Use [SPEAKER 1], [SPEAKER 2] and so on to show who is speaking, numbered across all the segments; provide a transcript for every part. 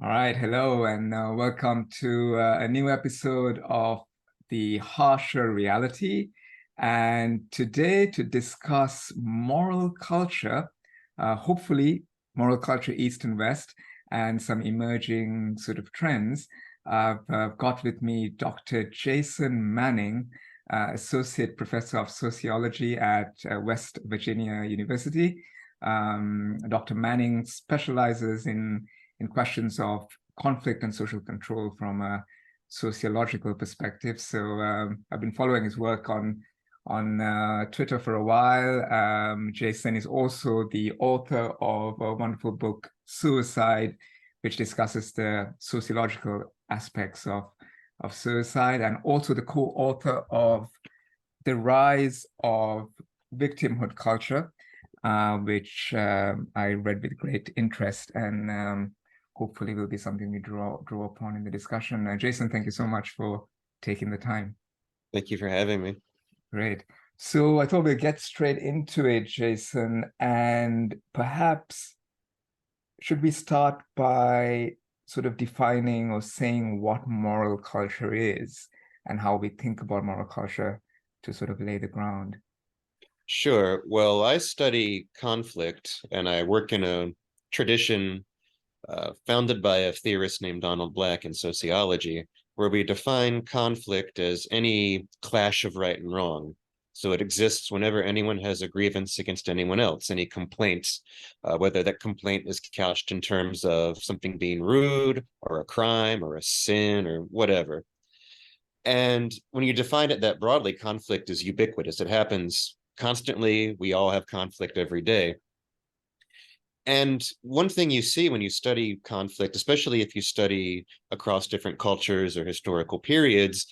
[SPEAKER 1] All right, hello, and welcome to a new episode of The Harsher Reality. And today, to discuss moral culture, hopefully, moral culture East and West, and some emerging sort of trends, I've got with me Dr. Jason Manning, Associate Professor of Sociology at West Virginia University. Dr. Manning specializes in questions of conflict and social control from a sociological perspective. So I've been following his work on Twitter for a while. Jason is also the author of a wonderful book, Suicide, which discusses the sociological aspects of suicide, and also the co-author of The Rise of Victimhood Culture, which I read with great interest, and hopefully will be something we draw upon in the discussion. Jason, thank you so much for taking the time.
[SPEAKER 2] Thank you for having me.
[SPEAKER 1] Great. So I thought we'd get straight into it, Jason, and perhaps should we start by sort of defining or saying what moral culture is and how we think about moral culture to sort of lay the ground?
[SPEAKER 2] Sure. Well, I study conflict and I work in a tradition founded by a theorist named Donald Black in sociology, where we define conflict as any clash of right and wrong. So it exists whenever anyone has a grievance against anyone else, any complaints, whether that complaint is couched in terms of something being rude or a crime or a sin or whatever. And when you define it that broadly, conflict is ubiquitous. It happens constantly. We all have conflict every day. And one thing you see when you study conflict, especially if you study across different cultures or historical periods,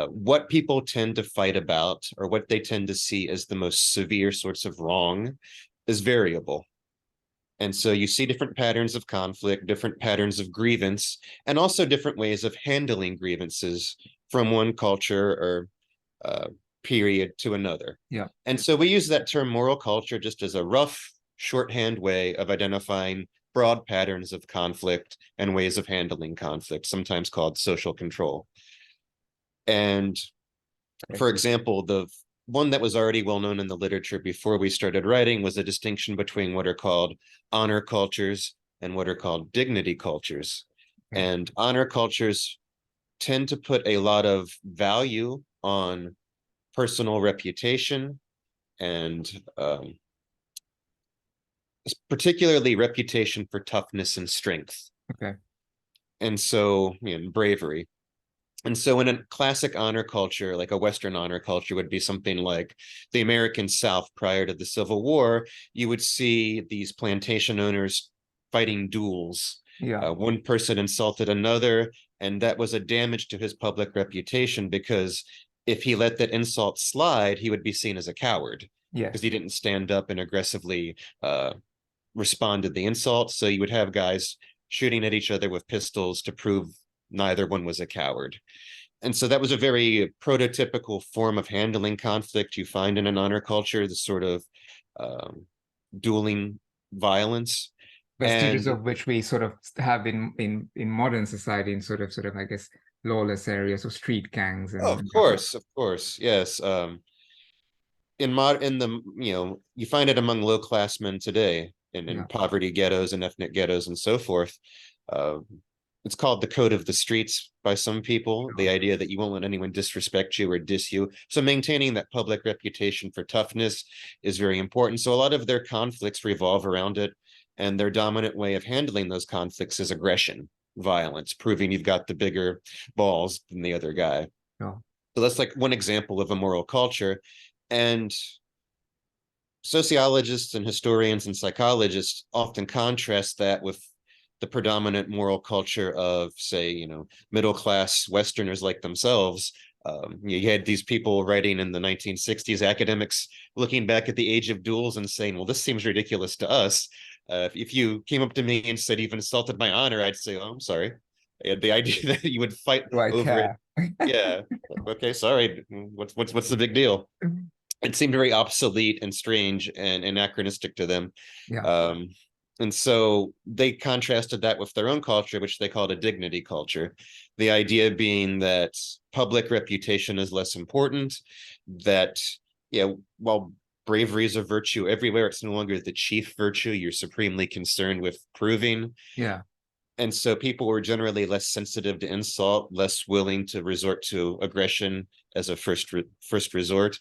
[SPEAKER 2] what people tend to fight about or what they tend to see as the most severe sorts of wrong is variable. And so you see different patterns of conflict, different patterns of grievance, and also different ways of handling grievances from one culture or period to another.
[SPEAKER 1] Yeah.
[SPEAKER 2] And so we use that term moral culture just as a rough shorthand way of identifying broad patterns of conflict and ways of handling conflict, sometimes called social control. And for example, the one that was already well known in the literature before we started writing was a distinction between what are called honor cultures and what are called dignity cultures. And honor cultures tend to put a lot of value on personal reputation and particularly reputation for toughness and strength.
[SPEAKER 1] Okay.
[SPEAKER 2] And so, bravery. And so in a classic honor culture, like a Western honor culture would be something like the American South prior to the Civil War, you would see these plantation owners fighting duels.
[SPEAKER 1] Yeah.
[SPEAKER 2] One person insulted another, and that was a damage to his public reputation because if he let that insult slide, he would be seen as a coward.
[SPEAKER 1] Yes.
[SPEAKER 2] Because he didn't stand up and aggressively respond to the insult. So you would have guys shooting at each other with pistols to prove neither one was a coward. And so that was a very prototypical form of handling conflict you find in an honor culture, the sort of dueling violence.
[SPEAKER 1] Vestiges of which we sort of have in modern society in sort of I guess lawless areas or street gangs. And,
[SPEAKER 2] of course, yes. In the you find it among low class men today in poverty ghettos and ethnic ghettos and so forth. It's called the code of the streets by some people, the idea that you won't let anyone disrespect you or diss you. So maintaining that public reputation for toughness is very important. So a lot of their conflicts revolve around it, and their dominant way of handling those conflicts is aggression, violence, proving you've got the bigger balls than the other guy.
[SPEAKER 1] Oh.
[SPEAKER 2] So that's like one example of a moral culture. And sociologists and historians and psychologists often contrast that with the predominant moral culture of, say, middle-class Westerners like themselves. You had these people writing in the 1960s, academics looking back at the age of duels and saying, well, this seems ridiculous to us. If you came up to me and said you've insulted my honor, I'd say, oh, I'm sorry. The idea that you would fight over it. Yeah. Okay, sorry. What's the big deal? It seemed very obsolete and strange and anachronistic to them.
[SPEAKER 1] Yeah.
[SPEAKER 2] And so they contrasted that with their own culture, which they called a dignity culture. The idea being that public reputation is less important, that, yeah, while bravery is a virtue everywhere, it's no longer the chief virtue you're supremely concerned with proving.
[SPEAKER 1] Yeah.
[SPEAKER 2] And so people were generally less sensitive to insult, less willing to resort to aggression as a first resort.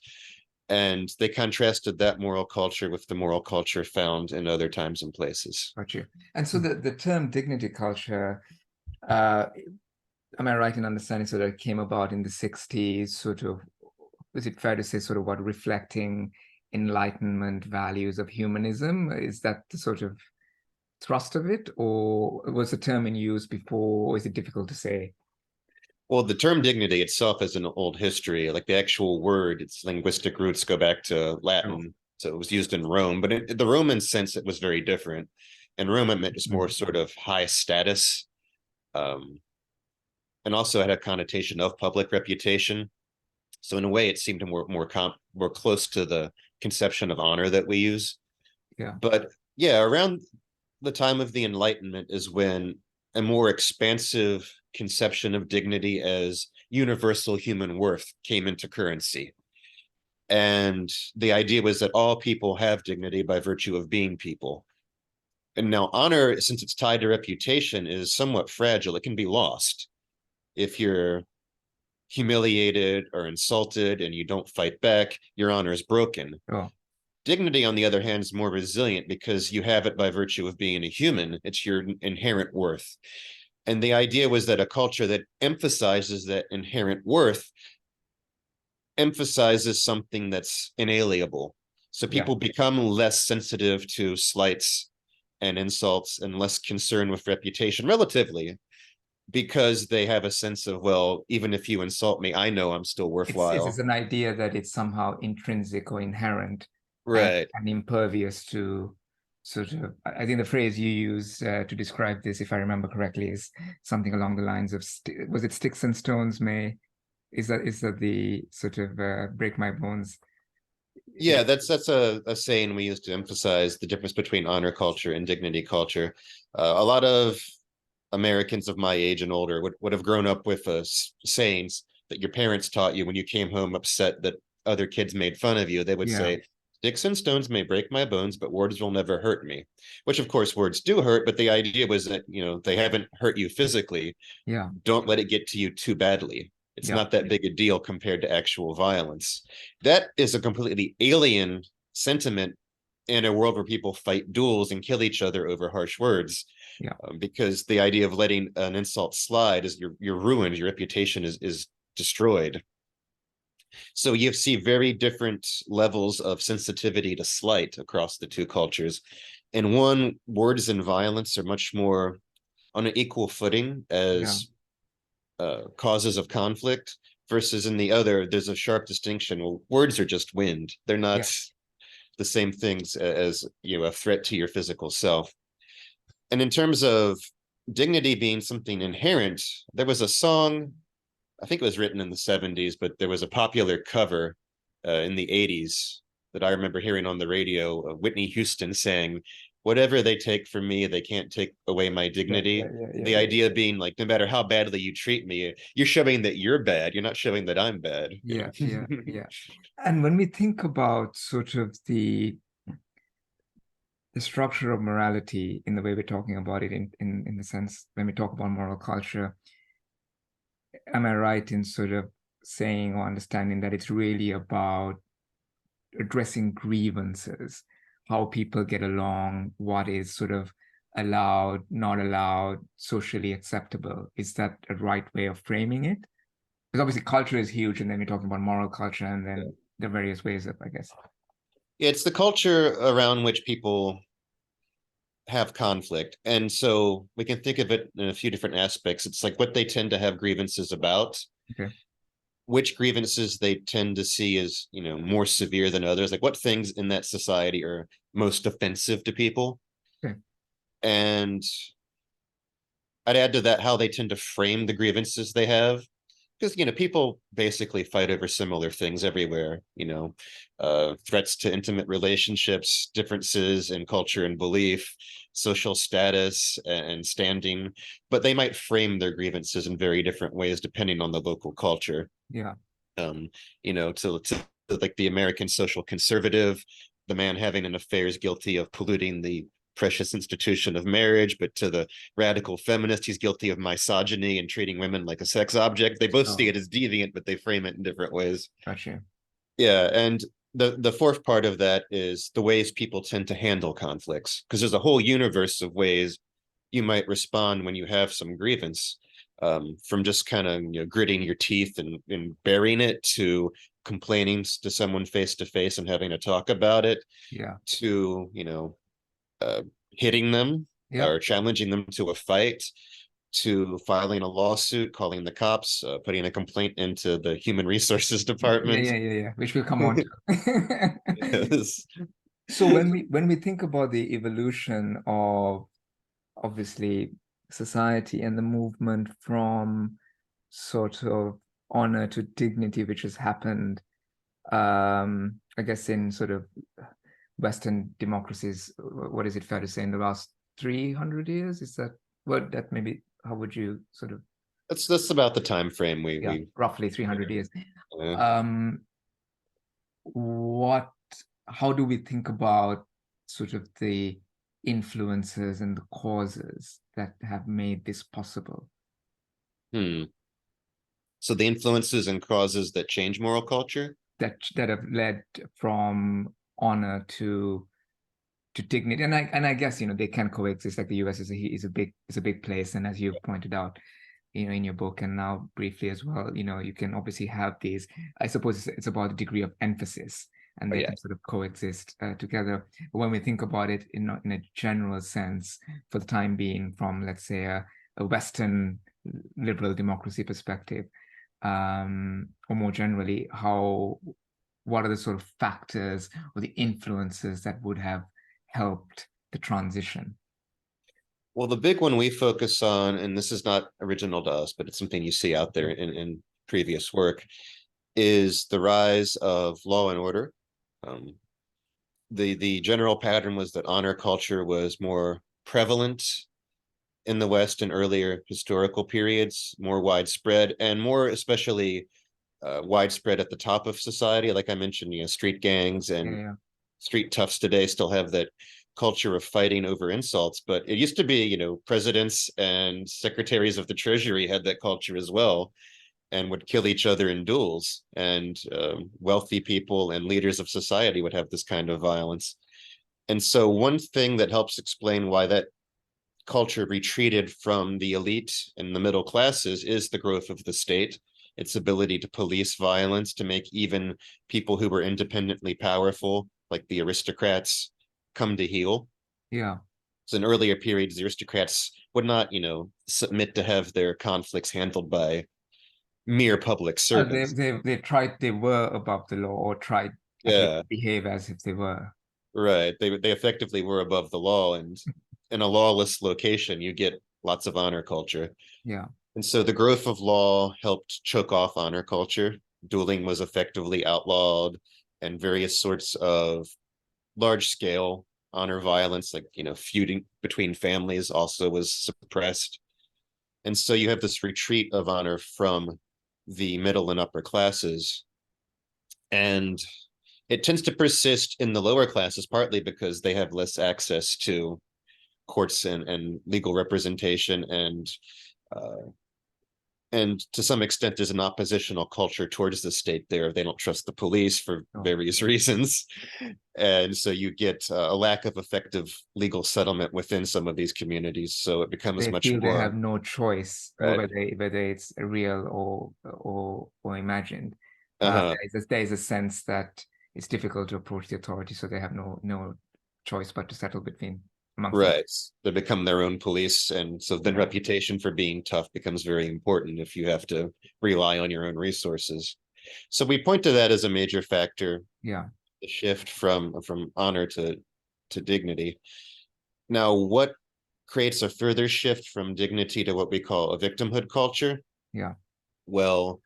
[SPEAKER 2] And they contrasted that moral culture with the moral culture found in other times and places.
[SPEAKER 1] Got you. And so the term dignity culture, uh, am I right in understanding sort of came about in the 60s, sort of, is it fair to say sort of what reflecting Enlightenment values of humanism? Is that the sort of thrust of it, or was the term in use before, or is it difficult to say?
[SPEAKER 2] Well, the term dignity itself has an old history. Like the actual word, its linguistic roots go back to
[SPEAKER 1] Oh.
[SPEAKER 2] Latin. So it was used in Rome, but in the Roman sense, it was very different. In Rome, it meant just more sort of high status, um, and also had a connotation of public reputation. So in a way, it seemed more close to the conception of honor that we use.
[SPEAKER 1] Yeah.
[SPEAKER 2] But yeah, around the time of the Enlightenment is when a more expansive conception of dignity as universal human worth came into currency. And the idea was that all people have dignity by virtue of being people. And now honor, since it's tied to reputation, is somewhat fragile. It can be lost. If you're humiliated or insulted and you don't fight back, your honor is broken.
[SPEAKER 1] Oh.
[SPEAKER 2] Dignity, on the other hand, is more resilient because you have it by virtue of being a human. It's your inherent worth. And the idea was that a culture that emphasizes that inherent worth emphasizes something that's inalienable. So
[SPEAKER 1] Yeah.
[SPEAKER 2] people become less sensitive to slights and insults and less concerned with reputation relatively, because they have a sense of, well, even if you insult me, I know I'm still
[SPEAKER 1] It's
[SPEAKER 2] worthwhile.
[SPEAKER 1] an idea that it's somehow intrinsic or inherent
[SPEAKER 2] Right.
[SPEAKER 1] and impervious to sort of, I think the phrase you use to describe this, if I remember correctly, is something along the lines of, was it sticks and stones may, is that the sort of break my bones?
[SPEAKER 2] Yeah, that's a saying we use to emphasize the difference between honor culture and dignity culture. A lot of Americans of my age and older would have grown up with sayings that your parents taught you when you came home upset that other kids made fun of you. They would
[SPEAKER 1] Yeah.
[SPEAKER 2] say, "Sticks and stones may break my bones, but words will never hurt me." Which, of course, words do hurt, but the idea was that, they haven't hurt you physically.
[SPEAKER 1] Yeah.
[SPEAKER 2] Don't let it get to you too badly. It's
[SPEAKER 1] Yeah.
[SPEAKER 2] not that big a deal compared to actual violence. That is a completely alien sentiment in a world where people fight duels and kill each other over harsh words.
[SPEAKER 1] Yeah.
[SPEAKER 2] Because the idea of letting an insult slide is you're ruined, your reputation is destroyed. So you see very different levels of sensitivity to slight across the two cultures. In one, words and violence are much more on an equal footing
[SPEAKER 1] Yeah.
[SPEAKER 2] as causes of conflict, versus in the other, there's a sharp distinction. Well, words are just wind. They're not the same things as a threat to your physical self. And in terms of dignity being something inherent, there was a song, I think it was written in the 70s, but there was a popular cover in the 80s that I remember hearing on the radio, Whitney Houston saying, "Whatever they take from me, they can't take away my dignity." The idea being like, no matter how badly you treat me, you're showing that you're bad. You're not showing that I'm bad.
[SPEAKER 1] Yeah. Yeah. Yeah. And when we think about sort of the structure of morality in the way we're talking about it in the sense when we talk about moral culture, am I right in sort of saying or understanding that it's really about addressing grievances, how people get along, what is sort of allowed, not allowed, socially acceptable? Is that a right way of framing it? Because obviously culture is huge, and then we're talking about moral culture, and then the various ways of, I guess.
[SPEAKER 2] It's the culture around which people have conflict. And so we can think of it in a few different aspects. It's like what they tend to have grievances about,
[SPEAKER 1] Okay.
[SPEAKER 2] which grievances they tend to see as, more severe than others. Like what things in that society are most offensive to people.
[SPEAKER 1] Okay.
[SPEAKER 2] And I'd add to that how they tend to frame the grievances they have. because people basically fight over similar things everywhere. Threats to intimate relationships, differences in culture and belief, social status and standing, but they might frame their grievances in very different ways depending on the local culture.
[SPEAKER 1] Yeah.
[SPEAKER 2] um to like the American social conservative, the man having an affair is guilty of polluting the precious institution of marriage, but to the radical feminist, he's guilty of misogyny and treating women like a sex object. They both see
[SPEAKER 1] Oh,
[SPEAKER 2] it as deviant, but they frame it in different ways.
[SPEAKER 1] gotcha.
[SPEAKER 2] Yeah, and the fourth part of that is the ways people tend to handle conflicts, because there's a whole universe of ways you might respond when you have some grievance, from just kind of gritting your teeth and burying it, to complaining to someone face to face and having to talk about it,
[SPEAKER 1] Yeah.
[SPEAKER 2] to hitting them
[SPEAKER 1] Yeah.
[SPEAKER 2] or challenging them to a fight, to filing a lawsuit, calling the cops, putting a complaint into the human resources
[SPEAKER 1] Yeah,
[SPEAKER 2] department.
[SPEAKER 1] yeah, yeah, yeah, which we'll come on to.
[SPEAKER 2] Yes.
[SPEAKER 1] So when we think about the evolution of obviously society and the movement from sort of honor to dignity, which has happened, I guess in sort of Western democracies, what is it fair to say in the last 300 years? Is that what that maybe how would you sort of
[SPEAKER 2] That's about the time frame
[SPEAKER 1] yeah,
[SPEAKER 2] we
[SPEAKER 1] roughly 300 years.
[SPEAKER 2] uh,
[SPEAKER 1] Um, what how do we think about sort of the influences and the causes that have made this possible?
[SPEAKER 2] hmm. So the influences and causes that change moral culture.
[SPEAKER 1] That have led from honor to dignity, and I guess they can coexist. Like the US is a big place, and as you pointed out, in your book and now briefly as well, you can obviously have these. I suppose it's about the degree of emphasis, and
[SPEAKER 2] Oh
[SPEAKER 1] they
[SPEAKER 2] yeah.
[SPEAKER 1] can sort of coexist together. But when we think about it in a general sense, for the time being, from let's say a Western liberal democracy perspective, or more generally, what are the sort of factors or the influences that would have helped the transition?
[SPEAKER 2] Well, the big one we focus on, and this is not original to us, but it's something you see out there in previous work, is the rise of law and order. Um, the general pattern was that honor culture was more prevalent in the West in earlier historical periods, more widespread, and more especially widespread at the top of society. Like I mentioned, street gangs
[SPEAKER 1] Yeah,
[SPEAKER 2] and
[SPEAKER 1] yeah,
[SPEAKER 2] street toughs today still have that culture of fighting over insults, but it used to be, presidents and secretaries of the treasury had that culture as well and would kill each other in duels, and wealthy people and leaders of society would have this kind of violence. And so one thing that helps explain why that culture retreated from the elite and the middle classes is the growth of the state, its ability to police violence, to make even people who were independently powerful, like the aristocrats, come to heel.
[SPEAKER 1] yeah.
[SPEAKER 2] So in earlier periods, the aristocrats would not, submit to have their conflicts handled by mere public
[SPEAKER 1] They
[SPEAKER 2] servants.
[SPEAKER 1] they tried, they were above the law, or tried at least
[SPEAKER 2] Yeah,
[SPEAKER 1] to behave as if they were.
[SPEAKER 2] right. They effectively were above the law, and in a lawless location, you get lots of honor culture.
[SPEAKER 1] Yeah.
[SPEAKER 2] And so the growth of law helped choke off honor culture. Dueling was effectively outlawed, and various sorts of large scale honor violence, like, feuding between families, also was suppressed. And so you have this retreat of honor from the middle and upper classes. And it tends to persist in the lower classes, partly because they have less access to courts and legal representation, uh, and to some extent there's an oppositional culture towards the state there. They don't trust the police for
[SPEAKER 1] Oh.
[SPEAKER 2] various reasons, and so you get a lack of effective legal settlement within some of these communities, so it becomes
[SPEAKER 1] They
[SPEAKER 2] much
[SPEAKER 1] feel they
[SPEAKER 2] more
[SPEAKER 1] have no choice,
[SPEAKER 2] right.
[SPEAKER 1] whether it's real or imagined.
[SPEAKER 2] Uh-huh.
[SPEAKER 1] There is a sense that it's difficult to approach the authorities, so they have no choice but to settle between amongst them.
[SPEAKER 2] Right, they become their own police, and so then
[SPEAKER 1] Yeah.
[SPEAKER 2] reputation for being tough becomes very important if you have to rely on your own resources. So we point to that as a major factor,
[SPEAKER 1] Yeah.
[SPEAKER 2] the shift from honor to dignity. Now, what creates a further shift from dignity to what we call a victimhood culture?
[SPEAKER 1] Yeah.
[SPEAKER 2] Well,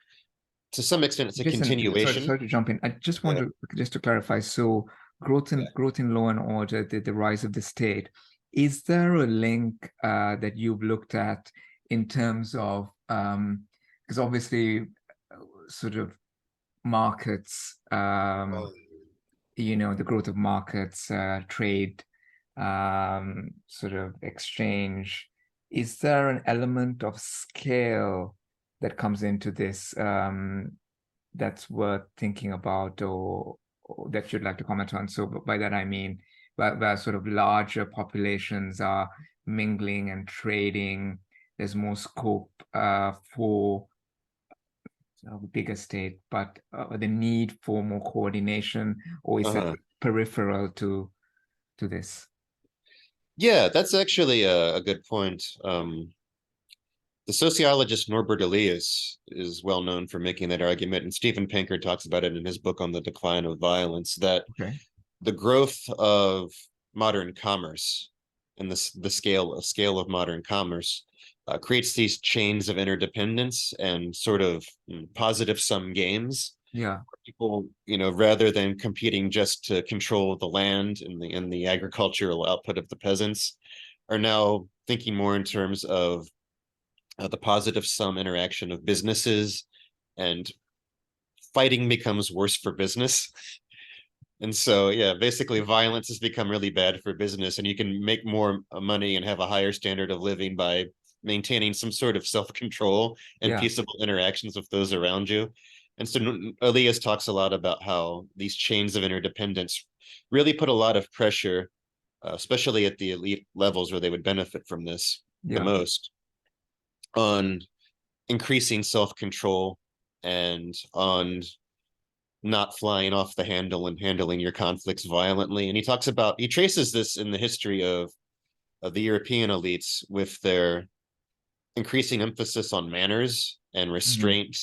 [SPEAKER 2] to some extent, it's a
[SPEAKER 1] Jason,
[SPEAKER 2] continuation.
[SPEAKER 1] sorry to jump in. I just want
[SPEAKER 2] Yeah.
[SPEAKER 1] to just to clarify. So growth in law and order, the rise of the state. Is there a link that you've looked at in terms of because obviously sort of markets, the growth of markets, trade, sort of exchange. Is there an element of scale that comes into this that's worth thinking about or that you'd like to comment on? So by that I mean where sort of larger populations are mingling and trading, there's more scope for a bigger state, but the need for more coordination, or is it
[SPEAKER 2] Uh-huh.
[SPEAKER 1] peripheral to this?
[SPEAKER 2] Yeah, that's actually a good point. The sociologist Norbert Elias is well known for making that argument, and Steven Pinker talks about it in his book on the decline of violence, that
[SPEAKER 1] Okay.
[SPEAKER 2] the growth of modern commerce and the scale of modern commerce creates these chains of interdependence and sort of positive sum games.
[SPEAKER 1] Yeah.
[SPEAKER 2] People, rather than competing just to control the land and the agricultural output of the peasants, are now thinking more in terms of the positive sum interaction of businesses, and fighting becomes worse for business. And so, yeah, basically violence has become really bad for business, and you can make more money and have a higher standard of living by maintaining some sort of self-control and
[SPEAKER 1] Yeah.
[SPEAKER 2] peaceable interactions with those around you. And so Elias talks a lot about how these chains of interdependence really put a lot of pressure, especially at the elite levels where they would benefit from this the
[SPEAKER 1] Yeah.
[SPEAKER 2] most, on increasing self-control and on not flying off the handle and handling your conflicts violently. And he traces this in the history of the European elites with their increasing emphasis on manners and
[SPEAKER 1] Mhm.
[SPEAKER 2] restraint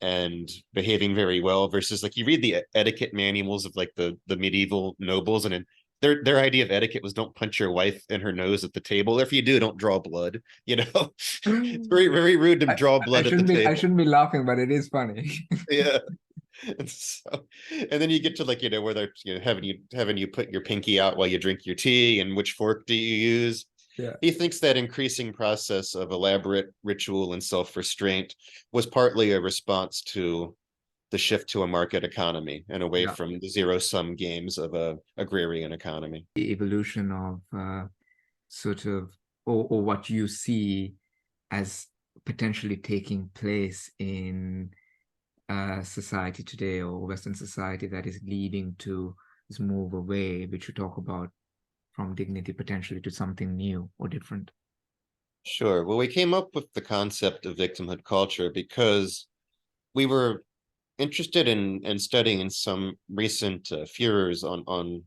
[SPEAKER 2] and behaving very well, versus, like, you read the etiquette manuals of like the medieval nobles, and their idea of etiquette was don't punch your wife in her nose at the table. If you do, don't draw blood. It's very, very rude to
[SPEAKER 1] I,
[SPEAKER 2] draw
[SPEAKER 1] I
[SPEAKER 2] blood at the
[SPEAKER 1] shouldn't be I
[SPEAKER 2] table.
[SPEAKER 1] shouldn't be laughing, but it is funny.
[SPEAKER 2] Yeah. And so, and then you get to, like, where they're having you put your pinky out while you drink your tea, and which fork do you use.
[SPEAKER 1] Yeah.
[SPEAKER 2] He thinks that increasing process of elaborate ritual and self-restraint was partly a response to the shift to a market economy and away
[SPEAKER 1] Yeah.
[SPEAKER 2] from the zero-sum games of a agrarian economy.
[SPEAKER 1] The evolution of sort of or what you see as potentially taking place in society today or Western society that is leading to this move away, which you talk about from dignity potentially to something new or different.
[SPEAKER 2] Sure. Well, we came up with the concept of victimhood culture because we were interested in studying some recent furors on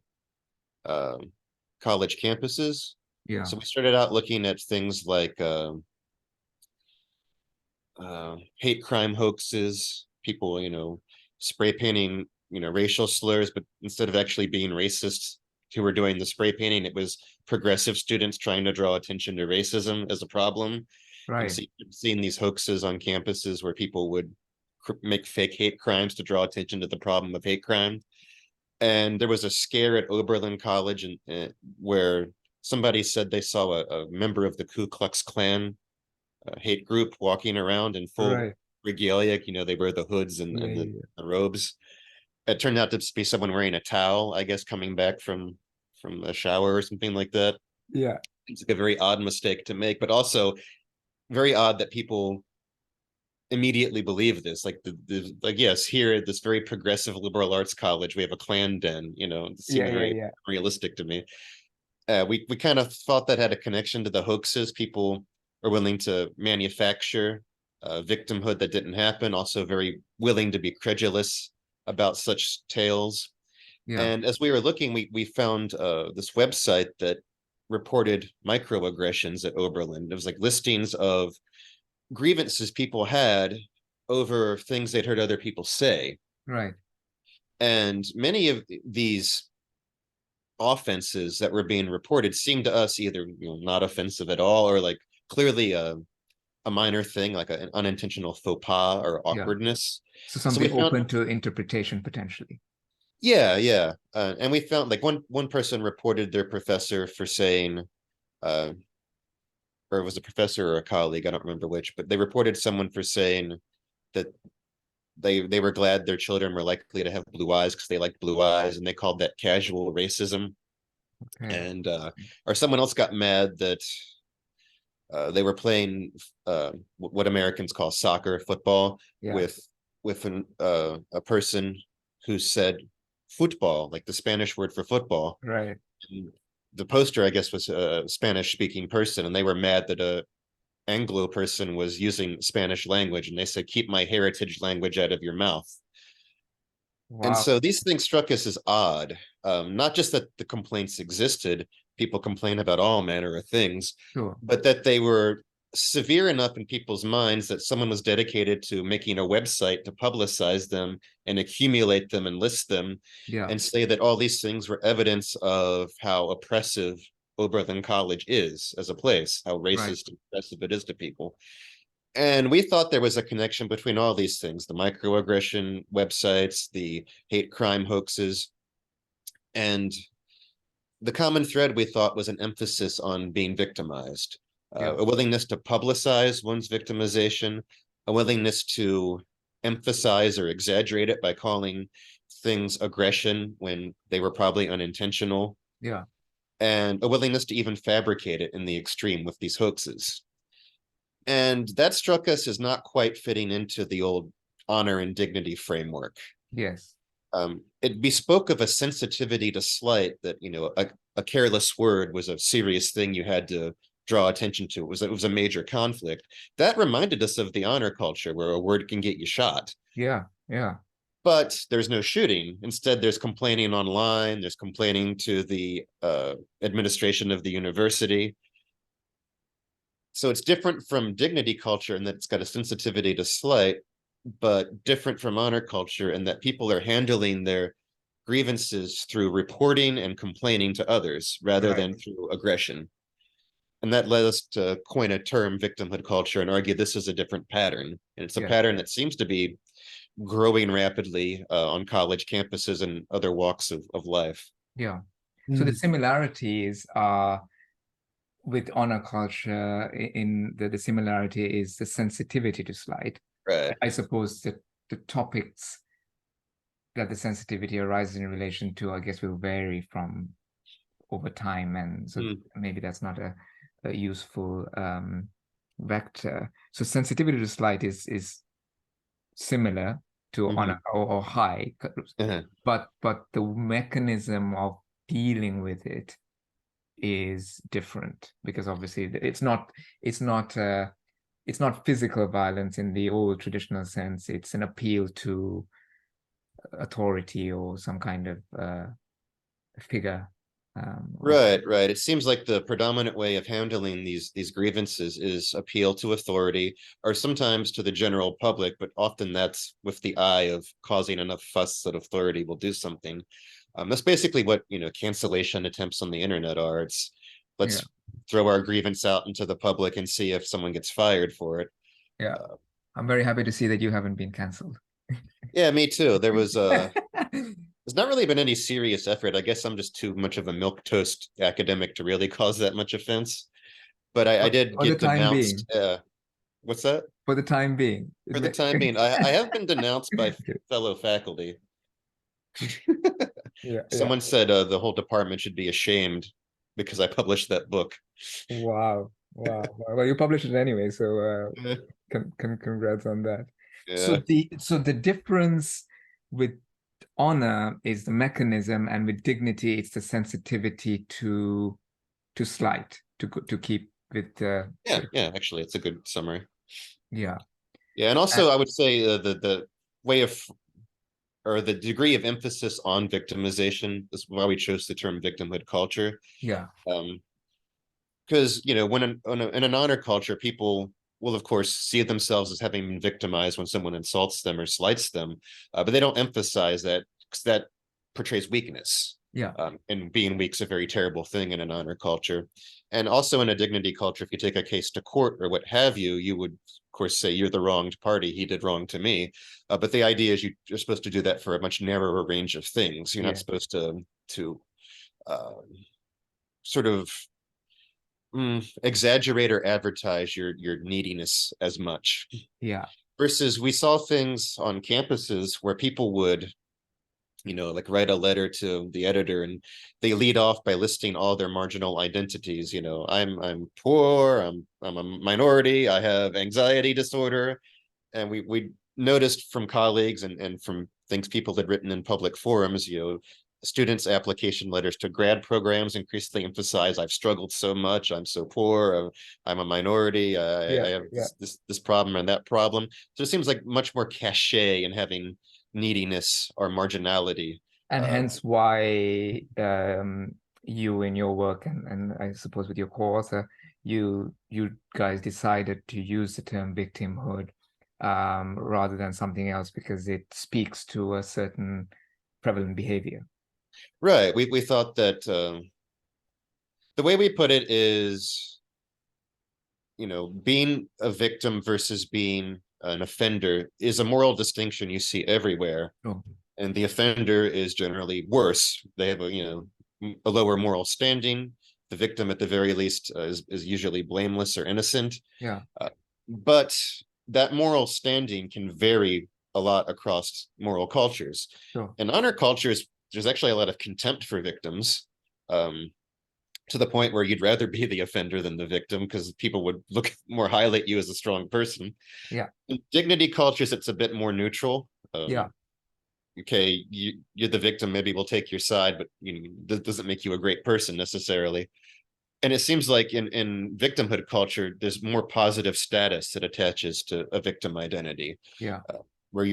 [SPEAKER 2] uh, college campuses.
[SPEAKER 1] Yeah.
[SPEAKER 2] So we started out looking at things like hate crime hoaxes, people, spray painting, racial slurs, but instead of actually being racists who were doing the spray painting, it was progressive students trying to draw attention to racism as a problem. And
[SPEAKER 1] Right.
[SPEAKER 2] so seeing these hoaxes on campuses where people would make fake hate crimes to draw attention to the problem of hate crime. And there was a scare at Oberlin College, and where somebody said they saw a member of the Ku Klux Klan hate group walking around in full
[SPEAKER 1] Right.
[SPEAKER 2] regalia. They wear the hoods
[SPEAKER 1] Yeah.
[SPEAKER 2] and
[SPEAKER 1] Yeah.
[SPEAKER 2] the robes. It turned out to be someone wearing a towel, I guess, coming back from a shower or something like that.
[SPEAKER 1] Yeah.
[SPEAKER 2] It's like a very odd mistake to make, but also very odd that people immediately believe this. Like, yes, here at this very progressive liberal arts college, we have a Klan den. It
[SPEAKER 1] Yeah.
[SPEAKER 2] seemed
[SPEAKER 1] Yeah.
[SPEAKER 2] very
[SPEAKER 1] Yeah.
[SPEAKER 2] realistic to me. We kind of thought that had a connection to the hoaxes. People are willing to manufacture victimhood that didn't happen, also very willing to be credulous about such tales.
[SPEAKER 1] Yeah.
[SPEAKER 2] And as we were looking, we found this website that reported microaggressions at Oberlin. It was like listings of grievances people had over things they'd heard other people say.
[SPEAKER 1] Right.
[SPEAKER 2] And many of these offenses that were being reported seemed to us either not offensive at all, or like clearly a minor thing, like an unintentional faux pas or
[SPEAKER 1] Yeah.
[SPEAKER 2] awkwardness.
[SPEAKER 1] So
[SPEAKER 2] So we
[SPEAKER 1] something
[SPEAKER 2] found,
[SPEAKER 1] open to interpretation potentially.
[SPEAKER 2] yeah, yeah, and we found like one person reported their professor for saying, uh, or it was a professor or a colleague, I don't remember which, but they reported someone for saying that they were glad their children were likely to have blue eyes because they liked blue eyes, and they called that casual racism.
[SPEAKER 1] Okay.
[SPEAKER 2] And or someone else got mad that they were playing what Americans call soccer, football,
[SPEAKER 1] Yeah.
[SPEAKER 2] with a person who said football, like the Spanish word for football.
[SPEAKER 1] Right.
[SPEAKER 2] And the poster, I guess, was a Spanish-speaking person, and they were mad that a Anglo person was using Spanish language, and they said, "Keep my heritage language out of your mouth." And
[SPEAKER 1] Wow.
[SPEAKER 2] so these things struck us as odd, not just that the complaints existed, people complain about all manner of things,
[SPEAKER 1] Sure.
[SPEAKER 2] but that they were severe enough in people's minds that someone was dedicated to making a website to publicize them and accumulate them and list them
[SPEAKER 1] Yeah.
[SPEAKER 2] and say that all these things were evidence of how oppressive Oberlin College is as a place, how
[SPEAKER 1] Right.
[SPEAKER 2] racist and oppressive it is to people. And we thought there was a connection between all these things, the microaggression websites, the hate crime hoaxes, and the common thread we thought was an emphasis on being victimized,
[SPEAKER 1] Yeah.
[SPEAKER 2] a willingness to publicize one's victimization, a willingness to emphasize or exaggerate it by calling things aggression when they were probably unintentional,
[SPEAKER 1] Yeah.
[SPEAKER 2] and a willingness to even fabricate it in the extreme with these hoaxes. And that struck us as not quite fitting into the old honor and dignity framework.
[SPEAKER 1] Yes.
[SPEAKER 2] It bespoke of a sensitivity to slight that, a careless word was a serious thing you had to draw attention to. It was a major conflict. That reminded us of the honor culture where a word can get you shot.
[SPEAKER 1] Yeah. Yeah.
[SPEAKER 2] But there's no shooting. Instead, there's complaining online, there's complaining to the administration of the university. So it's different from dignity culture in that it's got a sensitivity to slight, but different from honor culture in that people are handling their grievances through reporting and complaining to others rather
[SPEAKER 1] Right.
[SPEAKER 2] than through aggression. And that led us to coin a term, victimhood culture, and argue this is a different pattern. And it's a
[SPEAKER 1] Yeah.
[SPEAKER 2] pattern that seems to be growing rapidly on college campuses and other walks of life.
[SPEAKER 1] Yeah. So the
[SPEAKER 2] Mm.
[SPEAKER 1] similarities are with honor culture in the similarity is the sensitivity to slight.
[SPEAKER 2] Right.
[SPEAKER 1] I suppose that the topics that the sensitivity arises in relation to, I guess, will vary from over time. And so
[SPEAKER 2] Mm.
[SPEAKER 1] maybe that's not a useful vector. So sensitivity to slight is similar to honor
[SPEAKER 2] Mm-hmm.
[SPEAKER 1] or high,
[SPEAKER 2] Uh-huh.
[SPEAKER 1] but the mechanism of dealing with it is different because obviously it's not physical violence in the old traditional sense. It's an appeal to authority or some kind of figure.
[SPEAKER 2] Right, right. It seems like the predominant way of handling these grievances is appeal to authority, or sometimes to the general public, but often that's with the eye of causing enough fuss that authority will do something. That's basically what cancellation attempts on the internet are. It's
[SPEAKER 1] Yeah,
[SPEAKER 2] let's throw our grievance out into the public and see if someone gets fired for it.
[SPEAKER 1] yeah.
[SPEAKER 2] Uh,
[SPEAKER 1] I'm very happy to see that you haven't been cancelled.
[SPEAKER 2] yeah, me too. There's not really been any serious effort. I guess I'm just too much of a milquetoast academic to really cause that much offense. But I did
[SPEAKER 1] For the
[SPEAKER 2] get
[SPEAKER 1] time
[SPEAKER 2] denounced.
[SPEAKER 1] being,
[SPEAKER 2] What's that?
[SPEAKER 1] for the time being.
[SPEAKER 2] For the time being, I have been denounced by fellow faculty.
[SPEAKER 1] Yeah, yeah.
[SPEAKER 2] Someone said the whole department should be ashamed because I published that book.
[SPEAKER 1] Wow, wow. Well, you published it anyway, so
[SPEAKER 2] Yeah.
[SPEAKER 1] congrats on that. So
[SPEAKER 2] Yeah.
[SPEAKER 1] the difference with honor is the mechanism, and with dignity, it's the sensitivity to slight, to keep with
[SPEAKER 2] Yeah. Yeah. Actually, it's a good summary.
[SPEAKER 1] yeah.
[SPEAKER 2] Yeah, and
[SPEAKER 1] And,
[SPEAKER 2] also I would say the way of or the degree of emphasis on victimization is why we chose the term victimhood culture.
[SPEAKER 1] yeah,
[SPEAKER 2] Because in an honor culture, people will of course see themselves as having been victimized when someone insults them or slights them, but they don't emphasize that because that portrays weakness.
[SPEAKER 1] Yeah.
[SPEAKER 2] And being weak's a very terrible thing in an honor culture. And also in a dignity culture, if you take a case to court or what have you, you would, of course, say you're the wronged party. He did wrong to me. But the idea is you're supposed to do that for a much narrower range of things. You're not
[SPEAKER 1] Yeah.
[SPEAKER 2] supposed to uh, sort of exaggerate or advertise your neediness as much.
[SPEAKER 1] Yeah.
[SPEAKER 2] Versus we saw things on campuses where people would, like write a letter to the editor and they lead off by listing all their marginal identities. I'm poor, I'm a minority, I have anxiety disorder. And we noticed from colleagues and from things people had written in public forums, students' application letters to grad programs increasingly emphasize, I've struggled so much, I'm so poor, I'm a minority, I
[SPEAKER 1] Yeah.
[SPEAKER 2] have
[SPEAKER 1] Yeah.
[SPEAKER 2] this problem and that problem. So it seems like much more cachet in having neediness or marginality.
[SPEAKER 1] And
[SPEAKER 2] Uh,
[SPEAKER 1] hence why you in your work and I suppose with your co-author, you guys decided to use the term victimhood rather than something else because it speaks to a certain prevalent behavior.
[SPEAKER 2] right. We thought that the way we put it is, being a victim versus being an offender is a moral distinction you see everywhere.
[SPEAKER 1] Oh,
[SPEAKER 2] And the offender is generally worse. They have a lower moral standing. The victim, at the very least, is usually blameless or innocent.
[SPEAKER 1] yeah,
[SPEAKER 2] But that moral standing can vary a lot across moral cultures.
[SPEAKER 1] sure.
[SPEAKER 2] In honor cultures, there's actually a lot of contempt for victims. Um, to the point where you'd rather be the offender than the victim because people would look more highly at you as a strong person.
[SPEAKER 1] Yeah,
[SPEAKER 2] In dignity cultures, it's a bit more neutral.
[SPEAKER 1] yeah,
[SPEAKER 2] Okay, you're the victim, maybe we'll take your side, but that doesn't make you a great person necessarily. And it seems like in victimhood culture, there's more positive status that attaches to a victim identity,
[SPEAKER 1] yeah,
[SPEAKER 2] where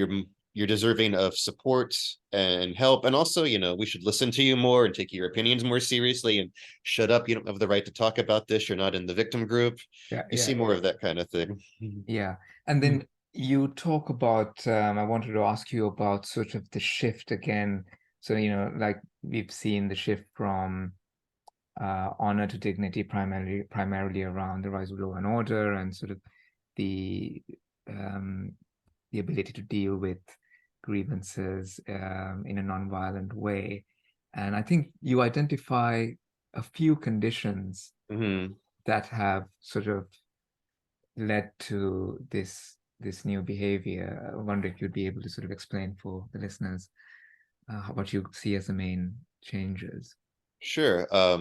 [SPEAKER 2] you're deserving of support and help. And also, we should listen to you more and take your opinions more seriously and shut up. You don't have the right to talk about this. You're not in the victim group.
[SPEAKER 1] yeah,
[SPEAKER 2] You see
[SPEAKER 1] yeah,
[SPEAKER 2] more of that kind of thing.
[SPEAKER 1] yeah. And then you talk about, I wanted to ask you about sort of the shift again. So, like we've seen the shift from honor to dignity, primarily around the rise of law and order and sort of the um, the ability to deal with grievances in a nonviolent way. And I think you identify a few conditions
[SPEAKER 2] Mhm.
[SPEAKER 1] that have sort of led to this new behavior. I wonder if you'd be able to sort of explain for the listeners what you see as the main changes.
[SPEAKER 2] Sure. I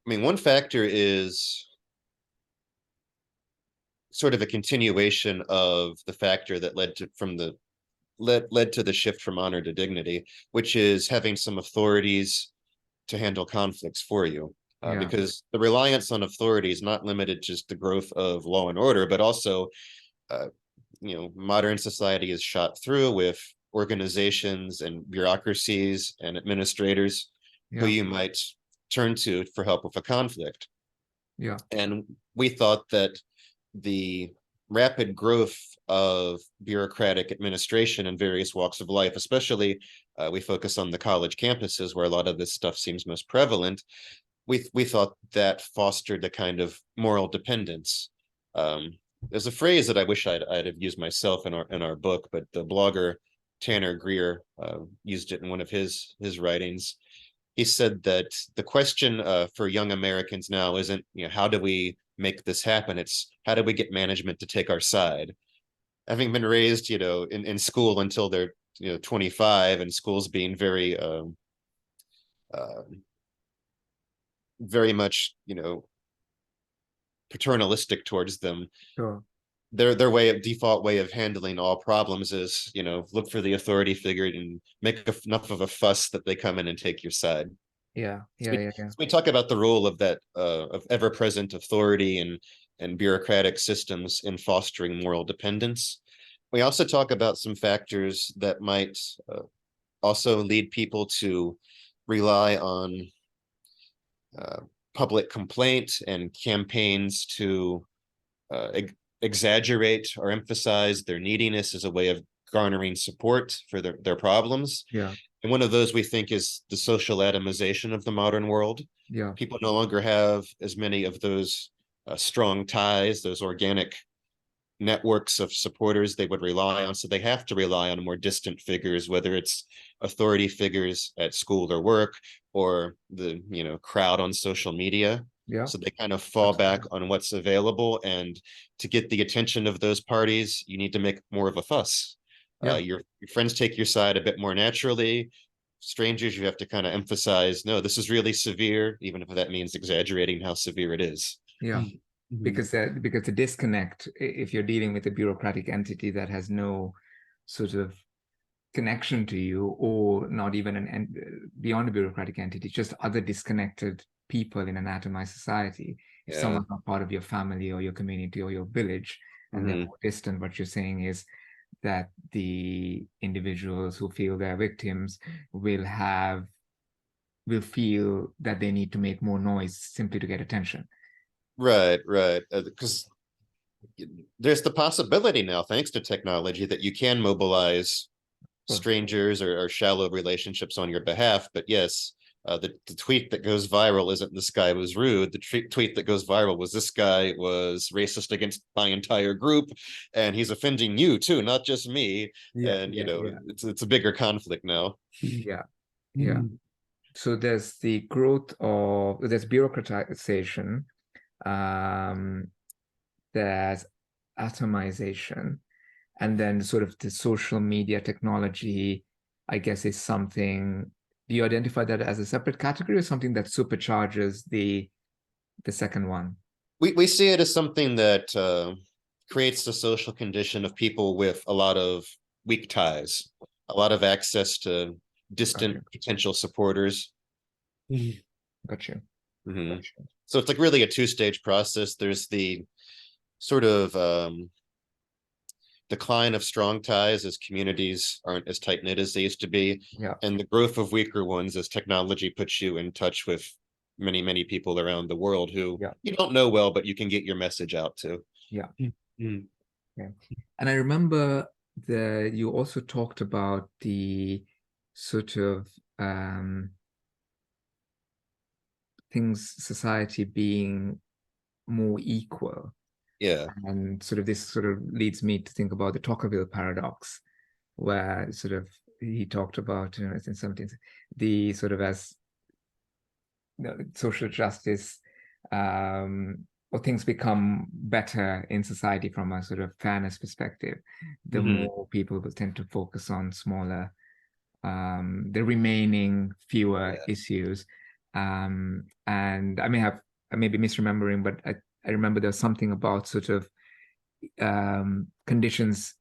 [SPEAKER 2] mean, one factor is sort of a continuation of the factor that led to the shift from honor to dignity, which is having some authorities to handle conflicts for you.
[SPEAKER 1] Yeah,
[SPEAKER 2] Because the reliance on authority is not limited to just the growth of law and order, but also, uh, modern society is shot through with organizations and bureaucracies and administrators who
[SPEAKER 1] yeah,
[SPEAKER 2] you might turn to for help with a conflict.
[SPEAKER 1] yeah,
[SPEAKER 2] And we thought that the rapid growth of bureaucratic administration in various walks of life, especially we focus on the college campuses where a lot of this stuff seems most prevalent. We thought that fostered the kind of moral dependence. There's a phrase that I wish I'd have used myself in our book, but the blogger Tanner Greer used it in one of his writings. He said that the question for young Americans now isn't, how do we make this happen? It's how do we get management to take our side? Having been raised, in school until they're, 25, and schools being uh, very much, paternalistic towards them.
[SPEAKER 1] sure.
[SPEAKER 2] Their default way of handling all problems is, look for the authority figure and make enough of a fuss that they come in and take your side.
[SPEAKER 1] Yeah,
[SPEAKER 2] So
[SPEAKER 1] yeah, yeah, yeah,
[SPEAKER 2] we talk about the role of that of ever-present authority and bureaucratic systems in fostering moral dependence. We also talk about some factors that might also lead people to rely on uh, public complaint and campaigns to exaggerate or emphasize their neediness as a way of garnering support for their problems.
[SPEAKER 1] yeah,
[SPEAKER 2] And one of those we think is the social atomization of the modern world.
[SPEAKER 1] Yeah.
[SPEAKER 2] People no longer have as many of those strong ties, those organic networks of supporters they would rely on. So they have to rely on more distant figures, whether it's authority figures at school or work, or the crowd on social media.
[SPEAKER 1] Yeah.
[SPEAKER 2] So they kind of fall back on what's available, and to get the attention of those parties, you need to make more of a fuss.
[SPEAKER 1] Yeah.
[SPEAKER 2] Your friends take your side a bit more naturally. Strangers, you have to kind of emphasize, no, this is really severe, even if that means exaggerating how severe it is.
[SPEAKER 1] Yeah. Because the disconnect, if you're dealing with a bureaucratic entity that has no sort of connection to you, or not even beyond a bureaucratic entity, just other disconnected people in an atomized society. If someone's not part of your family or your community or your village, and they're more distant, what you're saying is that the individuals who feel they're victims will feel that they need to make more noise simply to get attention.
[SPEAKER 2] Right. Because there's the possibility now, thanks to technology, that you can mobilize strangers or shallow relationships on your behalf. But yes, the tweet that goes viral isn't "this guy was rude." The tweet that goes viral was "this guy was racist against my entire group, and he's offending you too, not just me." It's a bigger conflict now.
[SPEAKER 1] Yeah. So there's bureaucratization, there's atomization, and then sort of the social media technology, I guess, is something. Do you identify that as a separate category or something that supercharges the second one?
[SPEAKER 2] We see it as something that creates the social condition of people with a lot of weak ties, a lot of access to distant potential supporters.
[SPEAKER 1] Got you.
[SPEAKER 2] So it's like really a two-stage process. There's the sort of decline of strong ties as communities aren't as tight-knit as they used to be, and the growth of weaker ones as technology puts you in touch with many people around the world who you don't know well, but you can get your message out to.
[SPEAKER 1] And I remember that you also talked about the sort of society being more equal. And this sort of leads me to think about the Tocqueville Paradox, where sort of he talked about, in something, the sort of as social justice, or things become better in society from a sort of fairness perspective, the more people will tend to focus on smaller, the remaining fewer issues. And I may be misremembering, but I remember there was something about sort of conditions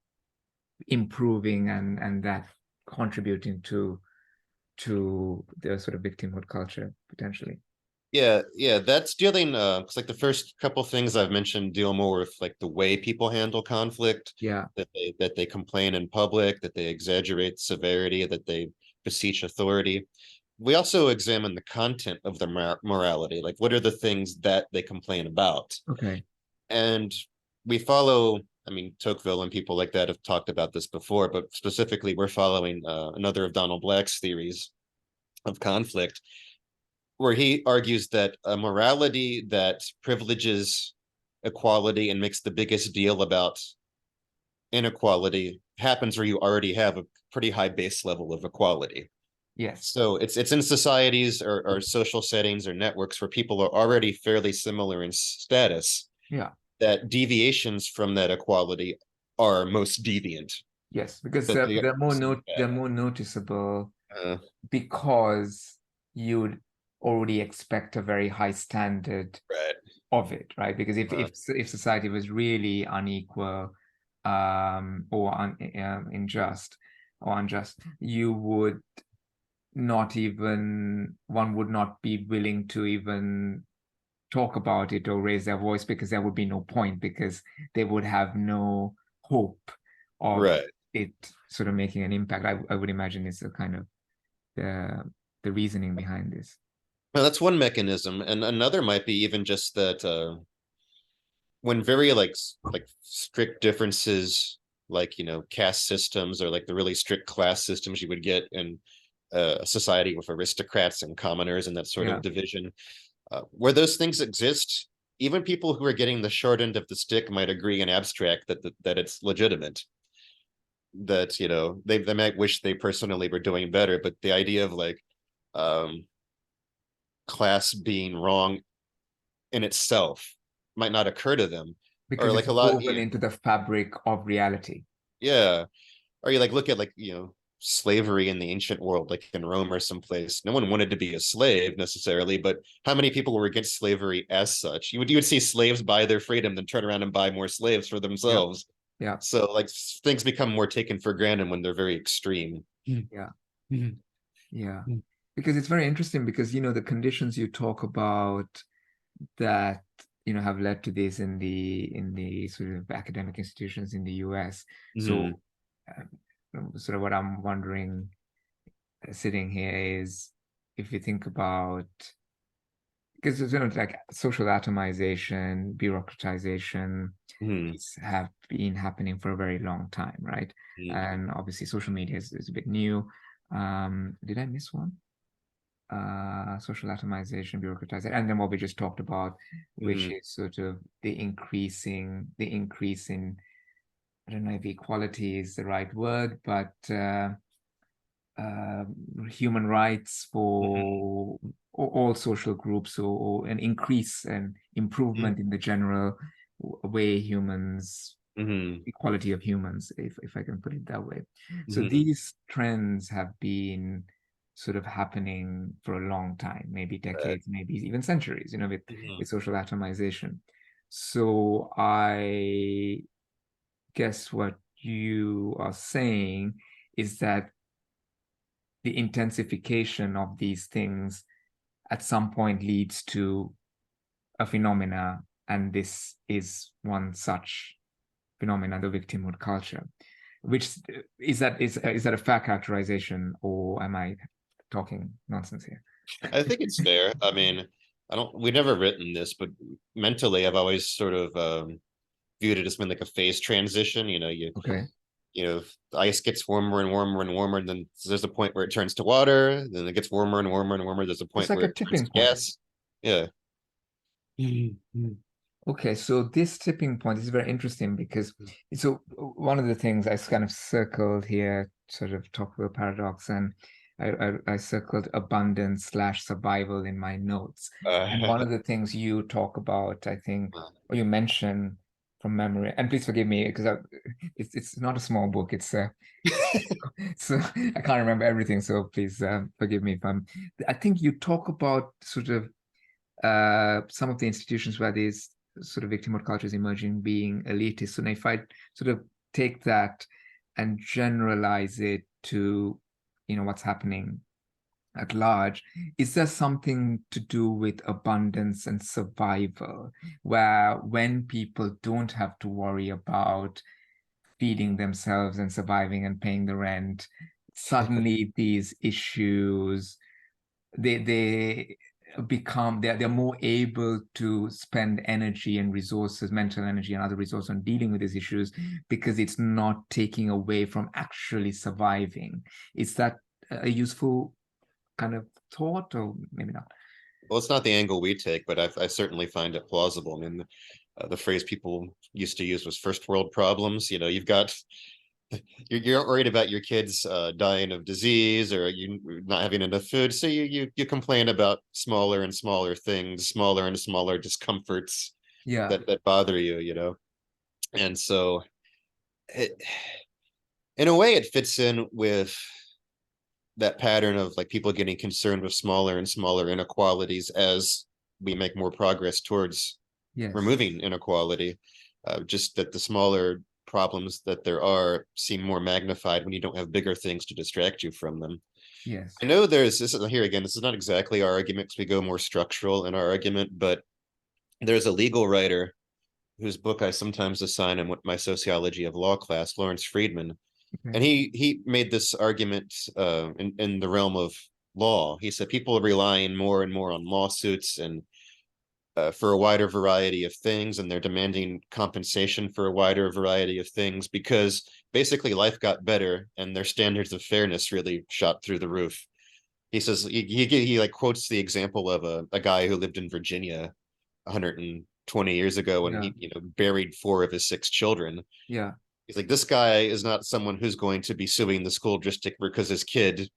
[SPEAKER 1] improving and that contributing to the sort of victimhood culture potentially.
[SPEAKER 2] That's dealing because like the first couple things I've mentioned deal more with like the way people handle conflict, that they complain in public, that they exaggerate severity, that they beseech authority. We also examine the content of the morality, like what are the things that they complain about. And we follow, I mean, Tocqueville and people like that have talked about this before, but specifically we're following another of Donald Black's theories of conflict, where he argues that a morality that privileges equality and makes the biggest deal about inequality happens where you already have a pretty high base level of equality. So it's in societies or social settings or networks where people are already fairly similar in status. That deviations from that equality are most deviant.
[SPEAKER 1] Because they're more noticeable because you'd already expect a very high standard of it, right? Because if society was really unequal or unjust, you would one would not be willing to even talk about it or raise their voice, because there would be no point, because they would have no hope of it sort of making an impact. I would imagine it's a kind of the reasoning behind this.
[SPEAKER 2] Well, that's one mechanism, and another might be even just that when very like strict differences, like caste systems or like the really strict class systems you would get in a society with aristocrats and commoners and that sort
[SPEAKER 1] Yeah.
[SPEAKER 2] of division. Where those things exist, even people who are getting the short end of the stick might agree in abstract that it's legitimate. That, you know, they might wish they personally were doing better, but the idea of like class being wrong in itself might not occur to them. Or
[SPEAKER 1] Because
[SPEAKER 2] like
[SPEAKER 1] it's
[SPEAKER 2] a lot,
[SPEAKER 1] woven into the fabric of reality.
[SPEAKER 2] yeah. Or you like look at like, you know, slavery in the ancient world, like in Rome or someplace. No one wanted to be a slave necessarily, but how many people were against slavery as such? You would see slaves buy their freedom, then turn around and buy more slaves for
[SPEAKER 1] Yeah.
[SPEAKER 2] themselves.
[SPEAKER 1] Yeah.
[SPEAKER 2] So like things become more taken for granted when they're very extreme.
[SPEAKER 1] Yeah. Yeah. Because it's very interesting because, the conditions you talk about that, have led to this in the sort of academic institutions in the US.
[SPEAKER 2] Mm-hmm.
[SPEAKER 1] So, sort of what I'm wondering, sitting here, is if you think about, because there's like social atomization, bureaucratization,
[SPEAKER 2] Mm-hmm.
[SPEAKER 1] these have been happening for a very long time, right? And obviously social media is a bit new. Did I miss one? Social atomization, bureaucratization, and then what we just talked about, which
[SPEAKER 2] Mm-hmm.
[SPEAKER 1] is sort of the increase in, I don't know if equality is the right word, but uh, human rights for all social groups, or an increase and improvement in the general way humans,
[SPEAKER 2] Mm-hmm.
[SPEAKER 1] equality of humans, if I can put it that way. So
[SPEAKER 2] Mm-hmm.
[SPEAKER 1] these trends have been sort of happening for a long time, maybe decades, maybe even centuries,
[SPEAKER 2] Mm-hmm.
[SPEAKER 1] with social atomization. So I guess what you are saying is that the intensification of these things at some point leads to a phenomena, and this is one such phenomena, the victimhood culture. Which is that a fair characterization, or am I talking nonsense here?
[SPEAKER 2] I think it's fair. I mean, we've never written this, but mentally I've always sort of viewed it as been like a phase transition.
[SPEAKER 1] Okay.
[SPEAKER 2] You know, the ice gets warmer and warmer and warmer, and then there's a point where it turns to water, then it gets warmer and warmer and warmer. There's a
[SPEAKER 1] It's
[SPEAKER 2] point
[SPEAKER 1] like
[SPEAKER 2] where
[SPEAKER 1] a
[SPEAKER 2] it turns
[SPEAKER 1] tipping
[SPEAKER 2] to
[SPEAKER 1] point.
[SPEAKER 2] gas. Yeah.
[SPEAKER 1] Okay, so this tipping point is very interesting because, so one of the things I kind of circled here, sort of Tocqueville paradox, and I circled abundance slash survival in my notes. And one of the things you talk about, I think, or you mention from memory, and please forgive me because it's not a small book. So I can't remember everything. So please forgive me if I think you talk about sort of some of the institutions where these sort of victimhood cultures emerging being elitist. So now if I sort of take that and generalize it to, what's happening at large, is there something to do with abundance and survival, where when people don't have to worry about feeding themselves and surviving and paying the rent, suddenly these issues, they become, they're more able to spend energy and resources, mental energy and other resources, on dealing with these issues, because it's not taking away from actually surviving. Is that a useful kind of thought, or maybe not?
[SPEAKER 2] Well, it's not the angle we take, but I certainly find it plausible. I mean, the phrase people used to use was first world problems. You've got you're not worried about your kids dying of disease or you not having enough food, so you complain about smaller and smaller things, smaller and smaller discomforts
[SPEAKER 1] Yeah.
[SPEAKER 2] that bother you. And so it, in a way it fits in with that pattern of like people getting concerned with smaller and smaller inequalities as we make more progress towards
[SPEAKER 1] Yes.
[SPEAKER 2] removing inequality. Just that the smaller problems that there are seem more magnified when you don't have bigger things to distract you from them.
[SPEAKER 1] Yes.
[SPEAKER 2] I know this is here again, this is not exactly our argument because we go more structural in our argument, but there's a legal writer whose book I sometimes assign in my sociology of law class, Lawrence Friedman.
[SPEAKER 1] Okay.
[SPEAKER 2] And he made this argument in the realm of law. He said people are relying more and more on lawsuits and for a wider variety of things, and they're demanding compensation for a wider variety of things because basically life got better and their standards of fairness really shot through the roof. he says he like quotes the example of a guy who lived in Virginia 120 years ago, and
[SPEAKER 1] Yeah,
[SPEAKER 2] he buried four of his six children.
[SPEAKER 1] yeah,
[SPEAKER 2] He's like, this guy is not someone who's going to be suing the school district because his kid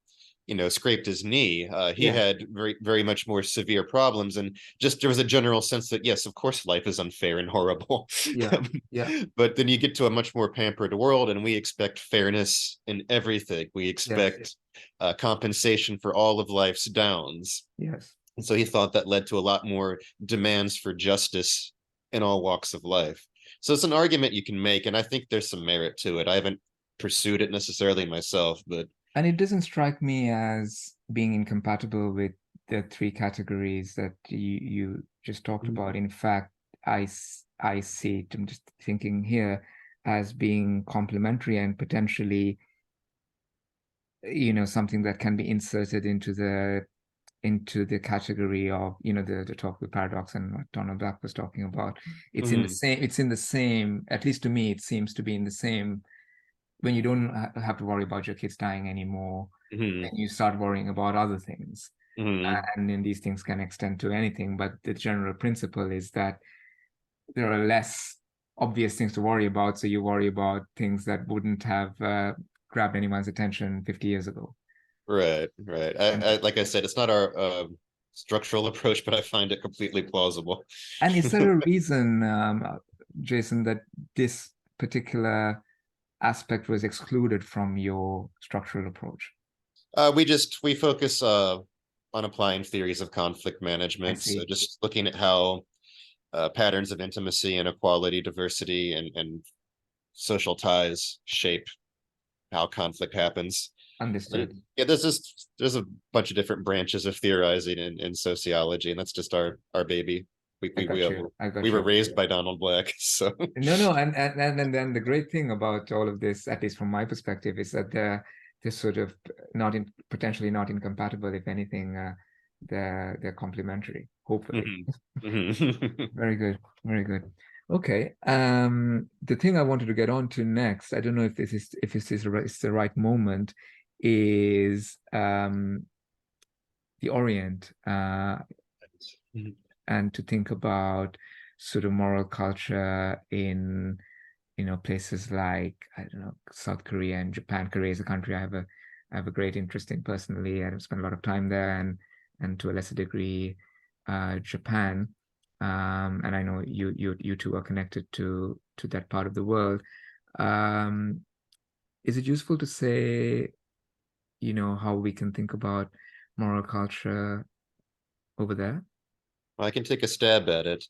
[SPEAKER 2] scraped his knee. He
[SPEAKER 1] yeah,
[SPEAKER 2] had very much more severe problems, and just there was a general sense that yes, of course, life is unfair and horrible.
[SPEAKER 1] yeah, yeah,
[SPEAKER 2] But then you get to a much more pampered world, and we expect fairness in everything. We
[SPEAKER 1] yes,
[SPEAKER 2] expect compensation for all of life's downs.
[SPEAKER 1] yes.
[SPEAKER 2] And so he thought that led to a lot more demands for justice in all walks of life. So it's an argument you can make, and I think there's some merit to it. I haven't pursued it necessarily myself, but
[SPEAKER 1] And it doesn't strike me as being incompatible with the three categories that you just talked about. In fact, I see it, I'm just thinking here, as being complementary and potentially, something that can be inserted into the category of, the Tocqueville paradox and what Donald Black was talking about.
[SPEAKER 2] Mhm,
[SPEAKER 1] It's in the same, at least to me, it seems to be in the same, when you don't have to worry about your kids dying anymore,
[SPEAKER 2] mhm,
[SPEAKER 1] then you start worrying about other things.
[SPEAKER 2] mhm.
[SPEAKER 1] And then these things can extend to anything. But the general principle is that there are less obvious things to worry about. So you worry about things that wouldn't have grabbed anyone's attention 50 years ago.
[SPEAKER 2] Right, right. Like I said, it's not our structural approach, but I find it completely plausible.
[SPEAKER 1] And is there a reason, Jason, that this particular aspect was excluded from your structural approach?
[SPEAKER 2] We focus on applying theories of conflict
[SPEAKER 1] I
[SPEAKER 2] management. So
[SPEAKER 1] see.
[SPEAKER 2] just looking at how patterns of intimacy and equality, diversity, and social ties shape how conflict happens. And
[SPEAKER 1] Understood.
[SPEAKER 2] yeah, there's a bunch of different branches of theorizing in sociology, and that's just our baby. We
[SPEAKER 1] I
[SPEAKER 2] we we,
[SPEAKER 1] got
[SPEAKER 2] uh,
[SPEAKER 1] you. I
[SPEAKER 2] we
[SPEAKER 1] got
[SPEAKER 2] were
[SPEAKER 1] you.
[SPEAKER 2] raised by Donald Black, so
[SPEAKER 1] No, no, and then the great thing about all of this, at least from my perspective, is that they're sort of not in potentially not incompatible. If anything, they're complementary. Hopefully,
[SPEAKER 2] Mhm. Mhm.
[SPEAKER 1] very good, very good. Okay. The thing I wanted to get on to next, I don't know if this is it's the right moment, is the Orient, and to think about sort of moral culture in places like, I don't know, South Korea and Japan. Korea is a country I have a great interest in personally. I've spent a lot of time there, and to a lesser degree, Japan. And I know you two are connected to that part of the world. Um, is it useful to say, how we can think about moral culture over there?
[SPEAKER 2] Well, I can take a stab at it.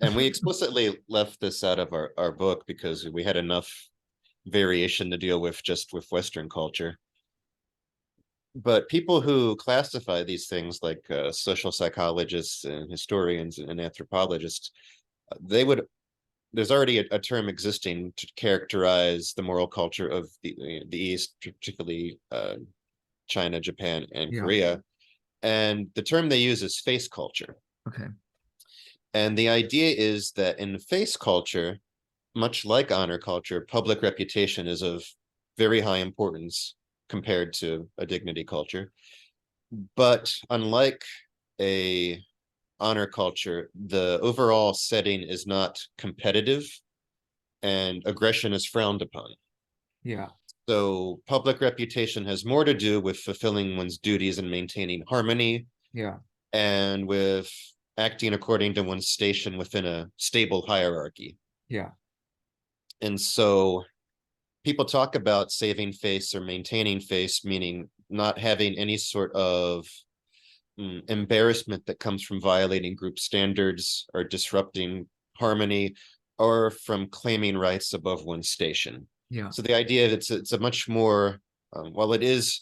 [SPEAKER 2] And we explicitly left this out of our book because we had enough variation to deal with just with Western culture. But people who classify these things like social psychologists and historians and anthropologists, they would there's already a term existing to characterize the moral culture of the East, particularly China, Japan, and
[SPEAKER 1] Yeah.
[SPEAKER 2] Korea. And the term they use is face culture.
[SPEAKER 1] Okay.
[SPEAKER 2] And the idea is that in face culture, much like honor culture, public reputation is of very high importance compared to a dignity culture. But unlike a honor culture, the overall setting is not competitive and aggression is frowned upon.
[SPEAKER 1] Yeah.
[SPEAKER 2] So public reputation has more to do with fulfilling one's duties and maintaining harmony
[SPEAKER 1] Yeah.
[SPEAKER 2] and with acting according to one's station within a stable hierarchy.
[SPEAKER 1] Yeah.
[SPEAKER 2] And so people talk about saving face or maintaining face, meaning not having any sort of embarrassment that comes from violating group standards or disrupting harmony or from claiming rights above one's station.
[SPEAKER 1] Yeah.
[SPEAKER 2] So the idea that it's a much more, while it is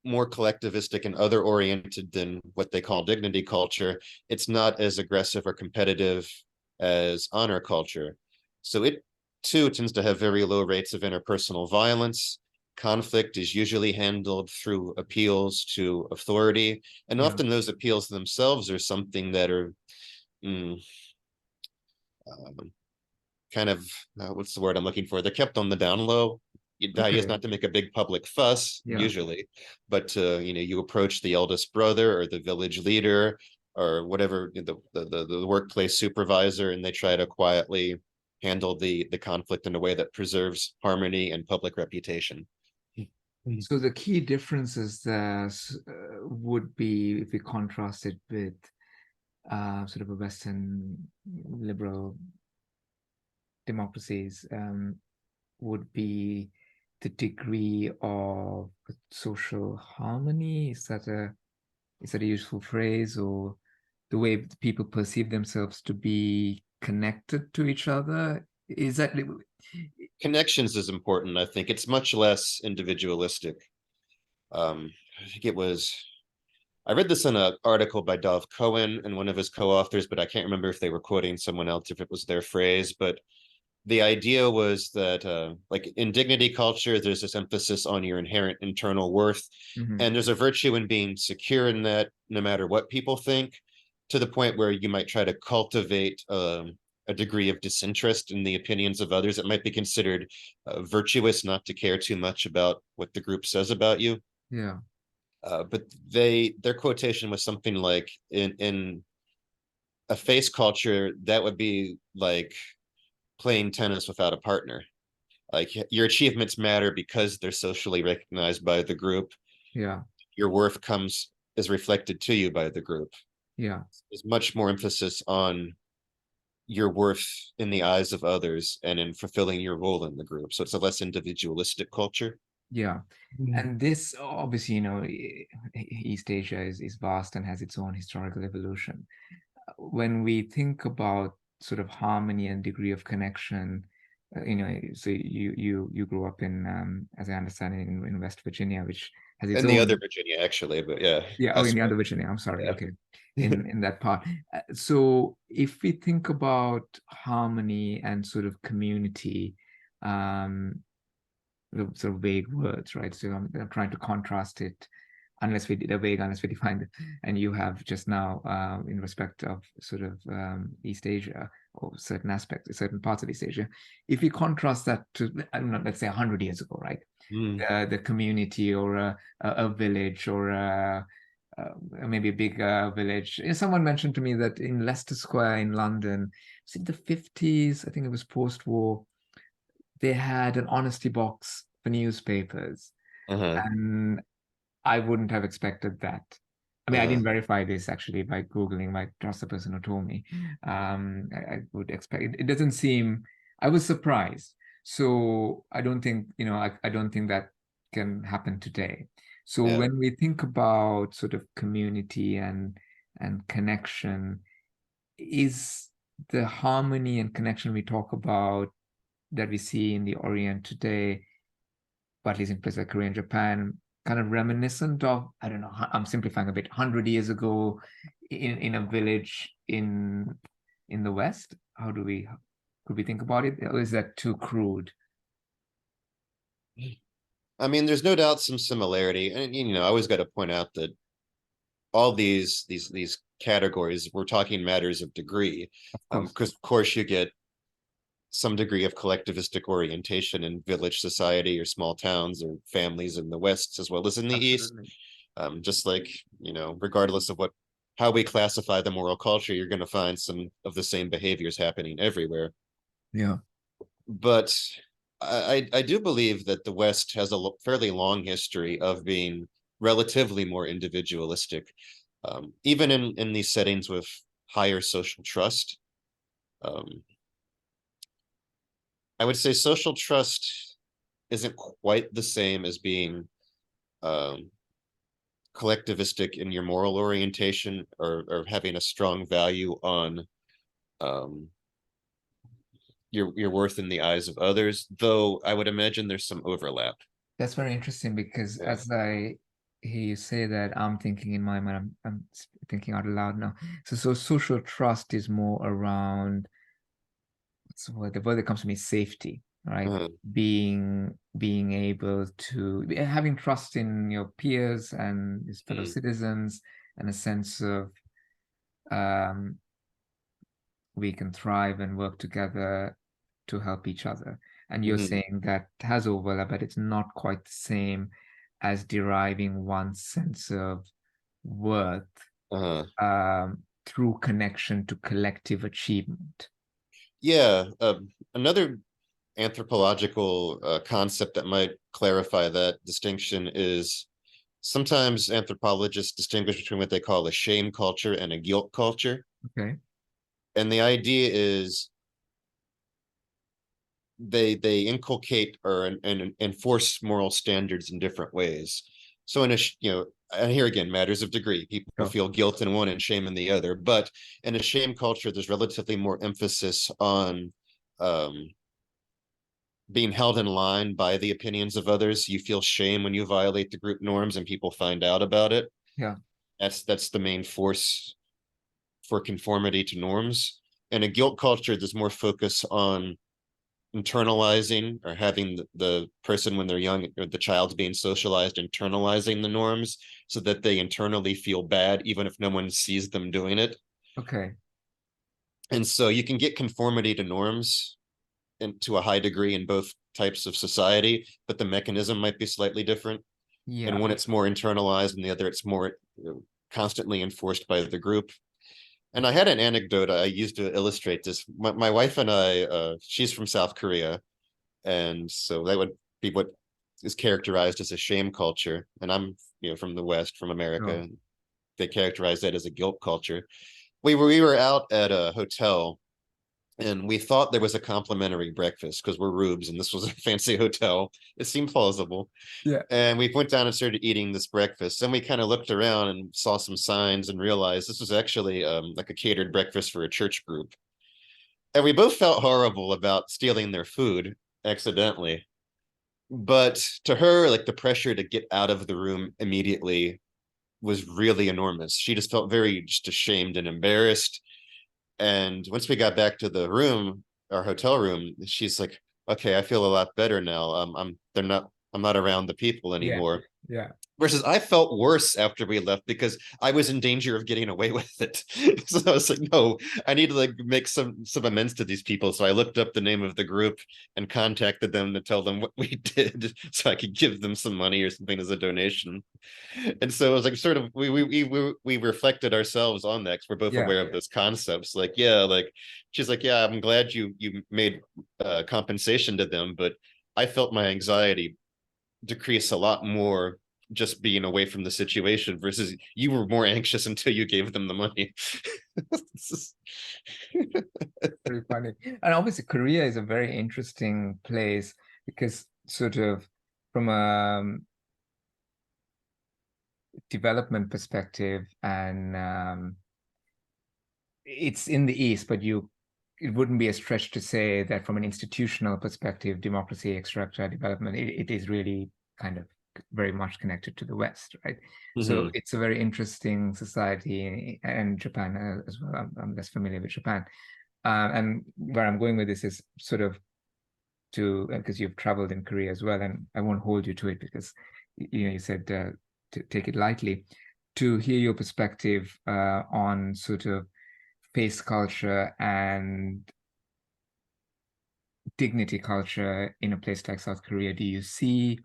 [SPEAKER 2] more collectivistic and other oriented than what they call dignity culture, it's not as aggressive or competitive as honor culture. So it too tends to have very low rates of interpersonal violence. Conflict is usually handled through appeals to authority, and
[SPEAKER 1] Yeah.
[SPEAKER 2] often those appeals themselves are something that are mm, um, kind of what's the word I'm looking for? They're kept on the down low. The idea is
[SPEAKER 1] Okay.
[SPEAKER 2] not to make a big public fuss
[SPEAKER 1] Yeah.
[SPEAKER 2] usually, but to, you approach the eldest brother or the village leader or whatever, the workplace supervisor, and they try to quietly handle the conflict in a way that preserves harmony and public reputation.
[SPEAKER 1] So the key differences there would be if we contrast it with sort of a Western liberal democracies, would be the degree of social harmony. Is that a useful phrase, or the way people perceive themselves to be connected to each other? Is that
[SPEAKER 2] Connections is important. I think it's much less individualistic. I think it was I read this in an article by Dov Cohen and one of his co-authors, but I can't remember if they were quoting someone else, if it was their phrase. But the idea was that, like in dignity culture, there's this emphasis on your inherent internal worth,
[SPEAKER 1] Mhm.
[SPEAKER 2] and there's a virtue in being secure in that, no matter what people think, to the point where you might try to cultivate a degree of disinterest in the opinions of others. It might be considered virtuous not to care too much about what the group says about you.
[SPEAKER 1] Yeah.
[SPEAKER 2] But their quotation was something like, in a face culture, that would be like playing tennis without a partner. Like your achievements matter because they're socially recognized by the group.
[SPEAKER 1] Yeah.
[SPEAKER 2] Your worth is reflected to you by the group.
[SPEAKER 1] Yeah.
[SPEAKER 2] There's much more emphasis on your worth in the eyes of others and in fulfilling your role in the group. So it's a less individualistic culture.
[SPEAKER 1] Yeah. And this obviously, East Asia is vast and has its own historical evolution. When we think about sort of harmony and degree of connection, so you grew up in, as I understand it, in West Virginia, which has its
[SPEAKER 2] And the other
[SPEAKER 1] own.
[SPEAKER 2] Virginia, actually, but yeah,
[SPEAKER 1] Yeah. Oh, in the
[SPEAKER 2] elsewhere.
[SPEAKER 1] other Virginia. I'm sorry.
[SPEAKER 2] Yeah.
[SPEAKER 1] Okay. In that part. So if we think about harmony and sort of community, um, the sort of vague words, right? So I'm trying to contrast it, unless we define it. And you have just now, in respect of sort of East Asia or certain aspects, certain parts of East Asia, if we contrast that to, I don't know, let's say 100 years ago, right?
[SPEAKER 2] Mm.
[SPEAKER 1] The community or a village or maybe a big village. Someone mentioned to me that in Leicester Square in London, was it the 50s? I think it was post-war. They had an honesty box for newspapers,
[SPEAKER 2] Uh-huh.
[SPEAKER 1] and I wouldn't have expected that. I mean, I
[SPEAKER 2] Uh-huh.
[SPEAKER 1] didn't verify this actually by Googling, by trust the person who told me. I would expect it doesn't seem, I was surprised. So I don't think, I don't think that can happen today. So
[SPEAKER 2] Yeah.
[SPEAKER 1] when we think about sort of community and connection, is the harmony and connection we talk about that we see in the Orient today, or at least in places like Korea and Japan, kind of reminiscent of, I don't know, I'm simplifying a bit, 100 years ago in a village in the West? Could we think about it? Or is that too crude?
[SPEAKER 2] I mean, there's no doubt some similarity, and I always got to point out that all these categories, we're talking matters of degree,
[SPEAKER 1] Of course.
[SPEAKER 2] because of course you get some degree of collectivistic orientation in village society or small towns or families in the West as well as in the East.
[SPEAKER 1] Absolutely.
[SPEAKER 2] Just like, regardless of how we classify the moral culture, you're going to find some of the same behaviors happening everywhere.
[SPEAKER 1] Yeah.
[SPEAKER 2] But I do believe that the West has a fairly long history of being relatively more individualistic, even in these settings with higher social trust. Um, I would say social trust isn't quite the same as being um, collectivistic in your moral orientation, or having a strong value on um, your worth in the eyes of others, though I would imagine there's some overlap.
[SPEAKER 1] That's very interesting because
[SPEAKER 2] Yeah.
[SPEAKER 1] as I hear you say that, I'm thinking in my mind, I'm thinking out loud now. So social trust is more around, so the word that comes to me is safety, right?
[SPEAKER 2] Uh,
[SPEAKER 1] Being able to having trust in your peers and his fellow
[SPEAKER 2] mm,
[SPEAKER 1] citizens, and a sense of um, we can thrive and work together to help each other. And you're
[SPEAKER 2] Hmm.
[SPEAKER 1] saying that has overlap, but it's not quite the same as deriving one's sense of worth
[SPEAKER 2] Uh-huh.
[SPEAKER 1] through connection to collective achievement.
[SPEAKER 2] Yeah. Another anthropological concept that might clarify that distinction is sometimes anthropologists distinguish between what they call a shame culture and a guilt culture.
[SPEAKER 1] Okay.
[SPEAKER 2] And the idea is they inculcate or and enforce moral standards in different ways. So in a and here again, matters of degree. People
[SPEAKER 1] Sure.
[SPEAKER 2] feel guilt in one and shame in the other. But in a shame culture, there's relatively more emphasis on um, being held in line by the opinions of others. You feel shame when you violate the group norms and people find out about it.
[SPEAKER 1] Yeah.
[SPEAKER 2] That's the main force for conformity to norms. In a guilt culture, there's more focus on internalizing or having the person when they're young or the child's being socialized internalizing the norms so that they internally feel bad even if no one sees them doing it.
[SPEAKER 1] Okay.
[SPEAKER 2] And so you can get conformity to norms and to a high degree in both types of society, but the mechanism might be slightly different. And
[SPEAKER 1] Yeah.
[SPEAKER 2] one it's more internalized and the other it's more constantly enforced by the group. And I had an anecdote I used to illustrate this. My wife and I, she's from South Korea, and so that would be what is characterized as a shame culture. And I'm, from the West, from
[SPEAKER 1] Sure.
[SPEAKER 2] America. They characterize that as a guilt culture. We were out at a hotel, and we thought there was a complimentary breakfast because we're rubes, and this was a fancy hotel. It seemed plausible,
[SPEAKER 1] Yeah.
[SPEAKER 2] and we went down and started eating this breakfast. Then we kind of looked around and saw some signs and realized this was actually like a catered breakfast for a church group. And we both felt horrible about stealing their food accidentally. But to her, like the pressure to get out of the room immediately was really enormous. She just felt very just ashamed and embarrassed. And once we got back to the room, our hotel room, she's like, "Okay, I feel a lot better now. I'm not around the people
[SPEAKER 1] Yeah.
[SPEAKER 2] anymore."
[SPEAKER 1] Yeah.
[SPEAKER 2] Versus I felt worse after we left because I was in danger of getting away with it. So I was like, no, I need to like make some amends to these people. So I looked up the name of the group and contacted them to tell them what we did so I could give them some money or something as a donation. And so it was like sort of we reflected ourselves on that because we're both
[SPEAKER 1] Yeah.
[SPEAKER 2] aware of those concepts. Like, yeah, like she's like, yeah, I'm glad you made compensation to them, but I felt my anxiety decrease a lot more just being away from the situation versus you were more anxious until you gave them the money.
[SPEAKER 1] Very funny. And obviously, Korea is a very interesting place because sort of from a development perspective, and it's in the East, but it wouldn't be a stretch to say that from an institutional perspective, democracy, extractor development, it is really kind of very much connected to the West, right? So
[SPEAKER 2] Mhm.
[SPEAKER 1] it's a very interesting society, and Japan as well. I'm less familiar with Japan. And where I'm going with this is sort of to, because you've traveled in Korea as well, and I won't hold you to it because you said to take it lightly. To hear your perspective on sort of face culture and dignity culture in a place like South Korea, do you see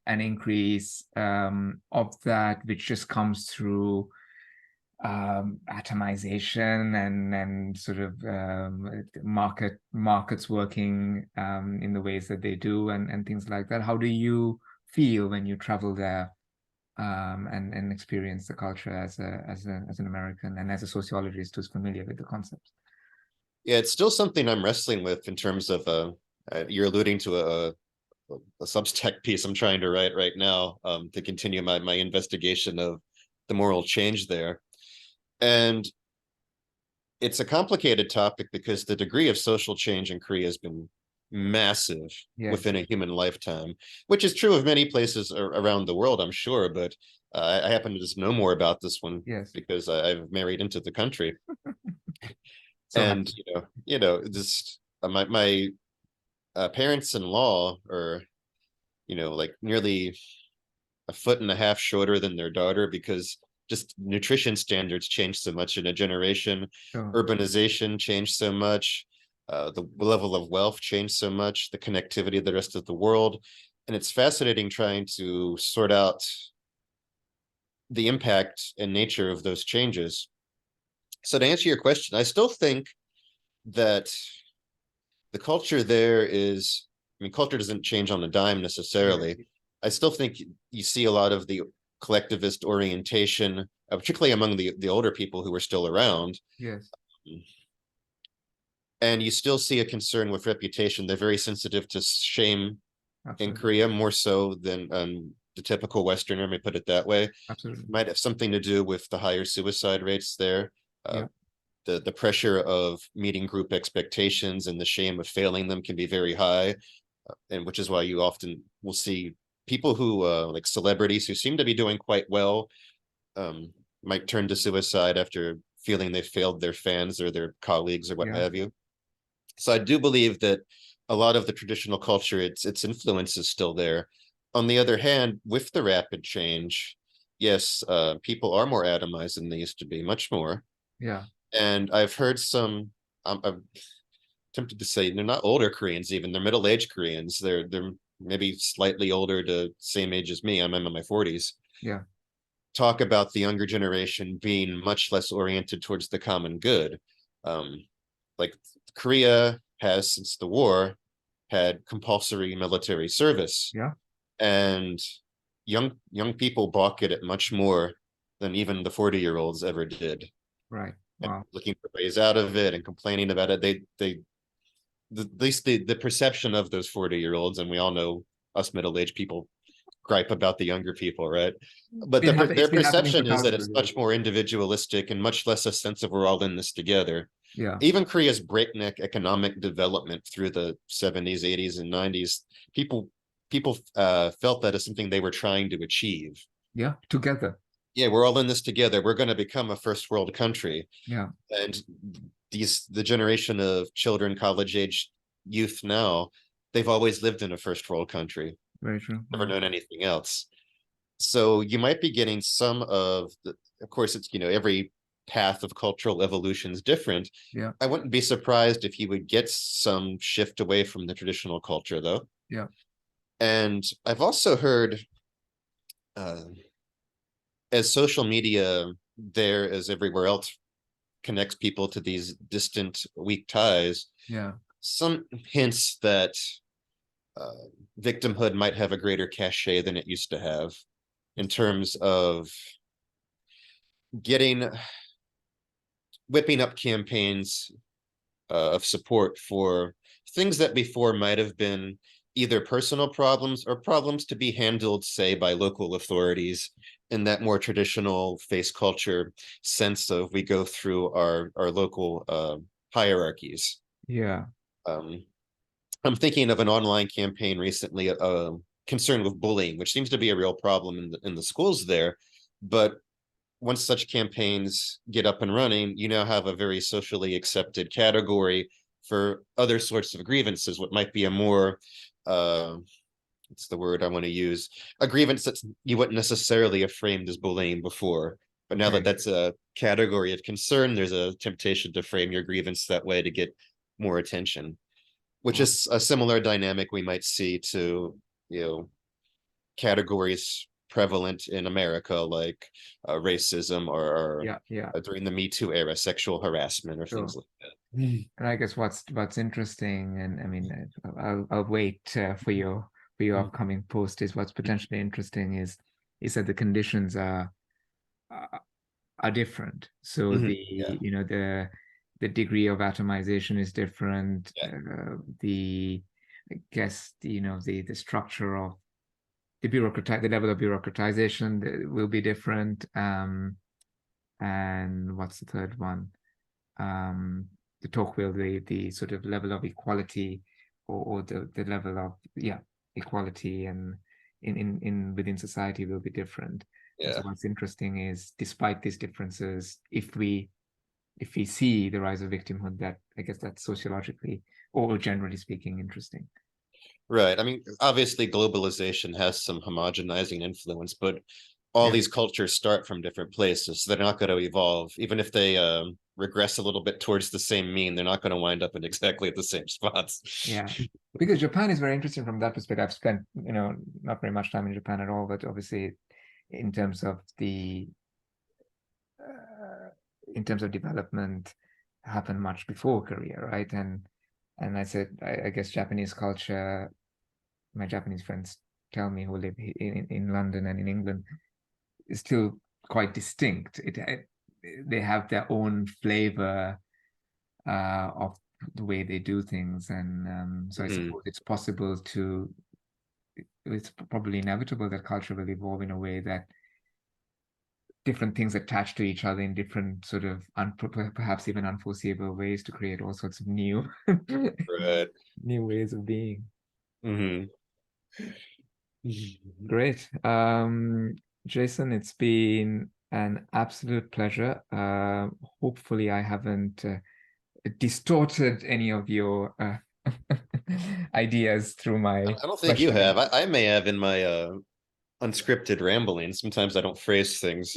[SPEAKER 1] an increase of that, which just comes through atomization and sort of markets working in the ways that they do and things like that? How do you feel when you travel there and experience the culture as an American and as a sociologist who's familiar with the concepts?
[SPEAKER 2] Yeah, it's still something I'm wrestling with in terms of you're alluding to a Substack piece I'm trying to write right now to continue my investigation of the moral change there. And it's a complicated topic because the degree of social change in Korea has been massive
[SPEAKER 1] Yes,
[SPEAKER 2] within a human lifetime, which is true of many places around the world, I'm sure. But I happen to just know more about this one
[SPEAKER 1] yes.
[SPEAKER 2] because I've married into the country,
[SPEAKER 1] So
[SPEAKER 2] and
[SPEAKER 1] happy.
[SPEAKER 2] just my parents-in-law are like nearly a foot and a half shorter than their daughter because just nutrition standards changed so much in a generation.
[SPEAKER 1] Sure.
[SPEAKER 2] Urbanization changed so much. The level of wealth changed so much, the connectivity of the rest of the world. And it's fascinating trying to sort out the impact and nature of those changes. So to answer your question, I still think that the culture there is, I mean, culture doesn't change on a dime necessarily.
[SPEAKER 1] Yes.
[SPEAKER 2] I still think you see a lot of the collectivist orientation, particularly among the older people who are still around.
[SPEAKER 1] Yes.
[SPEAKER 2] And you still see a concern with reputation. They're very sensitive to shame in
[SPEAKER 1] Absolutely.
[SPEAKER 2] Korea, more so than the typical Westerner, let me put it that way.
[SPEAKER 1] Absolutely.
[SPEAKER 2] Might have something to do with the higher suicide rates there.
[SPEAKER 1] Yeah.
[SPEAKER 2] The pressure of meeting group expectations and the shame of failing them can be very high, and which is why you often will see people who like celebrities who seem to be doing quite well might turn to suicide after feeling they failed their fans or their colleagues or what
[SPEAKER 1] Yeah.
[SPEAKER 2] have you. So I do believe that a lot of the traditional culture, its influence is still there. On the other hand, with the rapid change, yes, people are more atomized than they used to be, much more.
[SPEAKER 1] Yeah.
[SPEAKER 2] And I've heard some, I'm tempted to say they're not older Koreans even, they're middle-aged Koreans. They're maybe slightly older to same age as me. I'm in my 40s.
[SPEAKER 1] Yeah.
[SPEAKER 2] Talk about the younger generation being much less oriented towards the common good. Like Korea has, since the war, had compulsory military service,
[SPEAKER 1] Yeah.
[SPEAKER 2] and young people balk at it much more than even the 40-year-olds ever did.
[SPEAKER 1] Right.
[SPEAKER 2] And
[SPEAKER 1] Wow.
[SPEAKER 2] looking for ways out of it and complaining about it. They at least the perception of those 40-year-olds, and we all know us middle-aged people gripe about the younger people, right? But
[SPEAKER 1] It's
[SPEAKER 2] their
[SPEAKER 1] been happening for
[SPEAKER 2] perception is that
[SPEAKER 1] thousands
[SPEAKER 2] it's
[SPEAKER 1] of years.
[SPEAKER 2] much more individualistic and much less a sense of we're all in this together.
[SPEAKER 1] Yeah.
[SPEAKER 2] Even Korea's breakneck economic development through the 70s, 80s, and 90s, people felt that as something they were trying to achieve.
[SPEAKER 1] Yeah. Together.
[SPEAKER 2] Yeah, we're all in this together. We're going to become a first world country.
[SPEAKER 1] Yeah.
[SPEAKER 2] And the generation of children, college age youth now, they've always lived in a first world country,
[SPEAKER 1] Very true.
[SPEAKER 2] never
[SPEAKER 1] Yeah.
[SPEAKER 2] known anything else. So you might be getting some of course, it's, every path of cultural evolution is different.
[SPEAKER 1] Yeah.
[SPEAKER 2] I wouldn't be surprised if you would get some shift away from the traditional culture, though.
[SPEAKER 1] Yeah.
[SPEAKER 2] And I've also heard, uh, as social media, there as everywhere else, connects people to these distant, weak ties,
[SPEAKER 1] Yeah.
[SPEAKER 2] some hints that uh, victimhood might have a greater cachet than it used to have in terms of getting whipping up campaigns of support for things that before might have been either personal problems or problems to be handled, say, by local authorities in that more traditional face culture sense of we go through our local hierarchies.
[SPEAKER 1] Yeah.
[SPEAKER 2] Um, I'm thinking of an online campaign recently concerned with bullying, which seems to be a real problem in the schools there. But once such campaigns get up and running, you now have a very socially accepted category for other sorts of grievances, what might be a more, what's the word I want to use, a grievance that you wouldn't necessarily have framed as bullying before. But now that
[SPEAKER 1] Okay.
[SPEAKER 2] that's a category of concern, there's a temptation to frame your grievance that way to get more attention, which
[SPEAKER 1] Wow.
[SPEAKER 2] is a similar dynamic we might see to, categories prevalent in America, like racism or
[SPEAKER 1] Yeah. Yeah.
[SPEAKER 2] during the Me Too era, sexual harassment or things
[SPEAKER 1] Sure.
[SPEAKER 2] like that.
[SPEAKER 1] And I guess what's interesting, and I mean, I'll wait for your upcoming post. Is what's potentially interesting is that the conditions are, are different. So
[SPEAKER 2] Mhm. Yeah,
[SPEAKER 1] the degree of atomization is different.
[SPEAKER 2] yeah,
[SPEAKER 1] The I guess the structure of the level of bureaucratization will be different. And what's the third one? The Tocqueville, the sort of level of equality, or the level of equality and in within society will be different. And so
[SPEAKER 2] yeah.
[SPEAKER 1] what's interesting is, despite these differences, if we see the rise of victimhood, that I guess that's sociologically or generally speaking interesting.
[SPEAKER 2] Right. I mean, obviously, globalization has some homogenizing influence, but all
[SPEAKER 1] Yeah.
[SPEAKER 2] these cultures start from different places, so they're not going to evolve. Even if they regress a little bit towards the same mean, they're not going to wind up in exactly the same spots.
[SPEAKER 1] Yeah, because Japan is very interesting from that perspective. I've spent, not very much time in Japan at all, but obviously in terms of in terms of development happened much before Korea, right? And I guess Japanese culture, my Japanese friends tell me who live in London and in England, is still quite distinct. They have their own flavor of the way they do things, and so I suppose it's probably inevitable that culture will evolve in a way that different things attach to each other in different sort of perhaps even unforeseeable ways to create all sorts of new
[SPEAKER 2] Right.
[SPEAKER 1] new ways of being.
[SPEAKER 2] Mm-hmm.
[SPEAKER 1] Great. Jason, it's been an absolute pleasure. Hopefully I haven't distorted any of your ideas through my
[SPEAKER 2] I don't think you
[SPEAKER 1] questioning.
[SPEAKER 2] have. I may have in my unscripted rambling. Sometimes I don't phrase things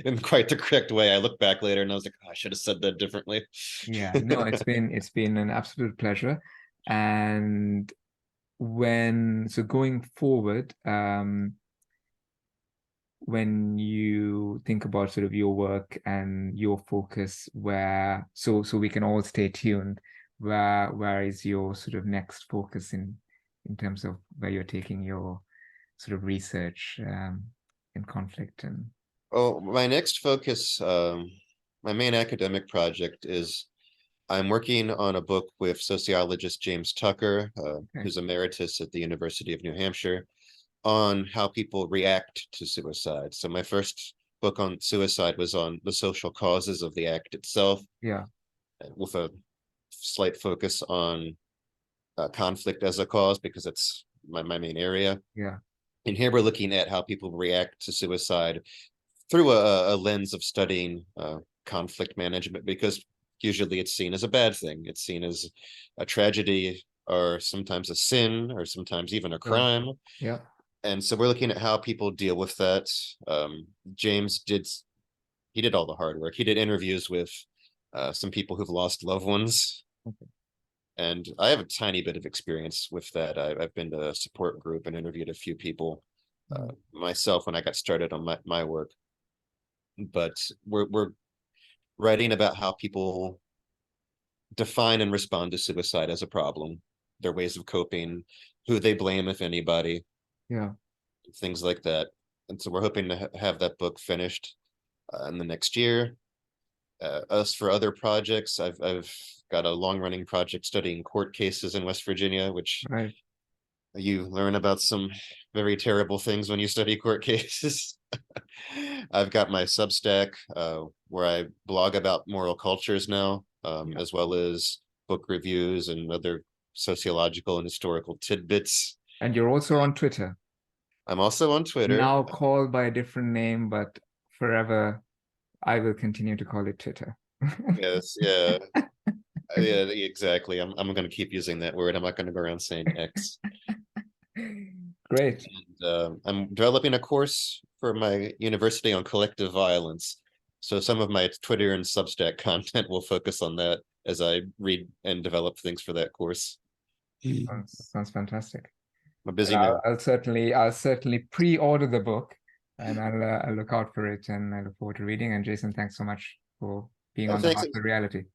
[SPEAKER 2] in quite the correct way. I look back later and I was like, oh, I should have said that differently.
[SPEAKER 1] Yeah, no, it's been an absolute pleasure. And going forward, when you think about sort of your work and your focus, so we can all stay tuned, where is your sort of next focus in terms of where you're taking your sort of research in conflict and
[SPEAKER 2] Oh, my next focus, my main academic project is I'm working on a book with sociologist James Tucker,
[SPEAKER 1] okay.
[SPEAKER 2] who's emeritus at the University of New Hampshire, on how people react to suicide. So my first book on suicide was on the social causes of the act itself,
[SPEAKER 1] Yeah,
[SPEAKER 2] with a slight focus on conflict as a cause, because it's my main area.
[SPEAKER 1] yeah,
[SPEAKER 2] And here we're looking at how people react to suicide through a lens of studying conflict management, because usually it's seen as a bad thing. It's seen as a tragedy, or sometimes a sin, or sometimes even a
[SPEAKER 1] sure.
[SPEAKER 2] crime.
[SPEAKER 1] Yeah,
[SPEAKER 2] And so we're looking at how people deal with that. James did all the hard work. He did interviews with some people who've lost loved ones.
[SPEAKER 1] okay.
[SPEAKER 2] And I have a tiny bit of experience with that. I've been to a support group and interviewed a few people myself when I got started on my work. But we're writing about how people define and respond to suicide as a problem, their ways of coping, who they blame, if anybody,
[SPEAKER 1] Yeah,
[SPEAKER 2] things like that. And so we're hoping to have that book finished in the next year. As for other projects, I've got a long running project studying court cases in West Virginia, which
[SPEAKER 1] right.
[SPEAKER 2] you learn about some very terrible things when you study court cases. I've got my Substack where I blog about moral cultures now,
[SPEAKER 1] Yeah.
[SPEAKER 2] as well as book reviews and other sociological and historical tidbits.
[SPEAKER 1] And you're also on Twitter,
[SPEAKER 2] I'm also on Twitter.
[SPEAKER 1] now called by a different name, but forever I will continue to call it Twitter.
[SPEAKER 2] Yes, yeah, yeah, exactly. I'm going to keep using that word. I'm not going to go around saying X.
[SPEAKER 1] Great.
[SPEAKER 2] And I'm developing a course for my university on collective violence. So some of my Twitter and Substack content will focus on that as I read and develop things for that course.
[SPEAKER 1] Sounds fantastic.
[SPEAKER 2] I'm a busy
[SPEAKER 1] Well,
[SPEAKER 2] man.
[SPEAKER 1] I'll certainly pre-order the book, and I'll look out for it, and I look forward to reading. And Jason, thanks so much for being
[SPEAKER 2] Oh,
[SPEAKER 1] on the
[SPEAKER 2] thanks.
[SPEAKER 1] Heart of Reality.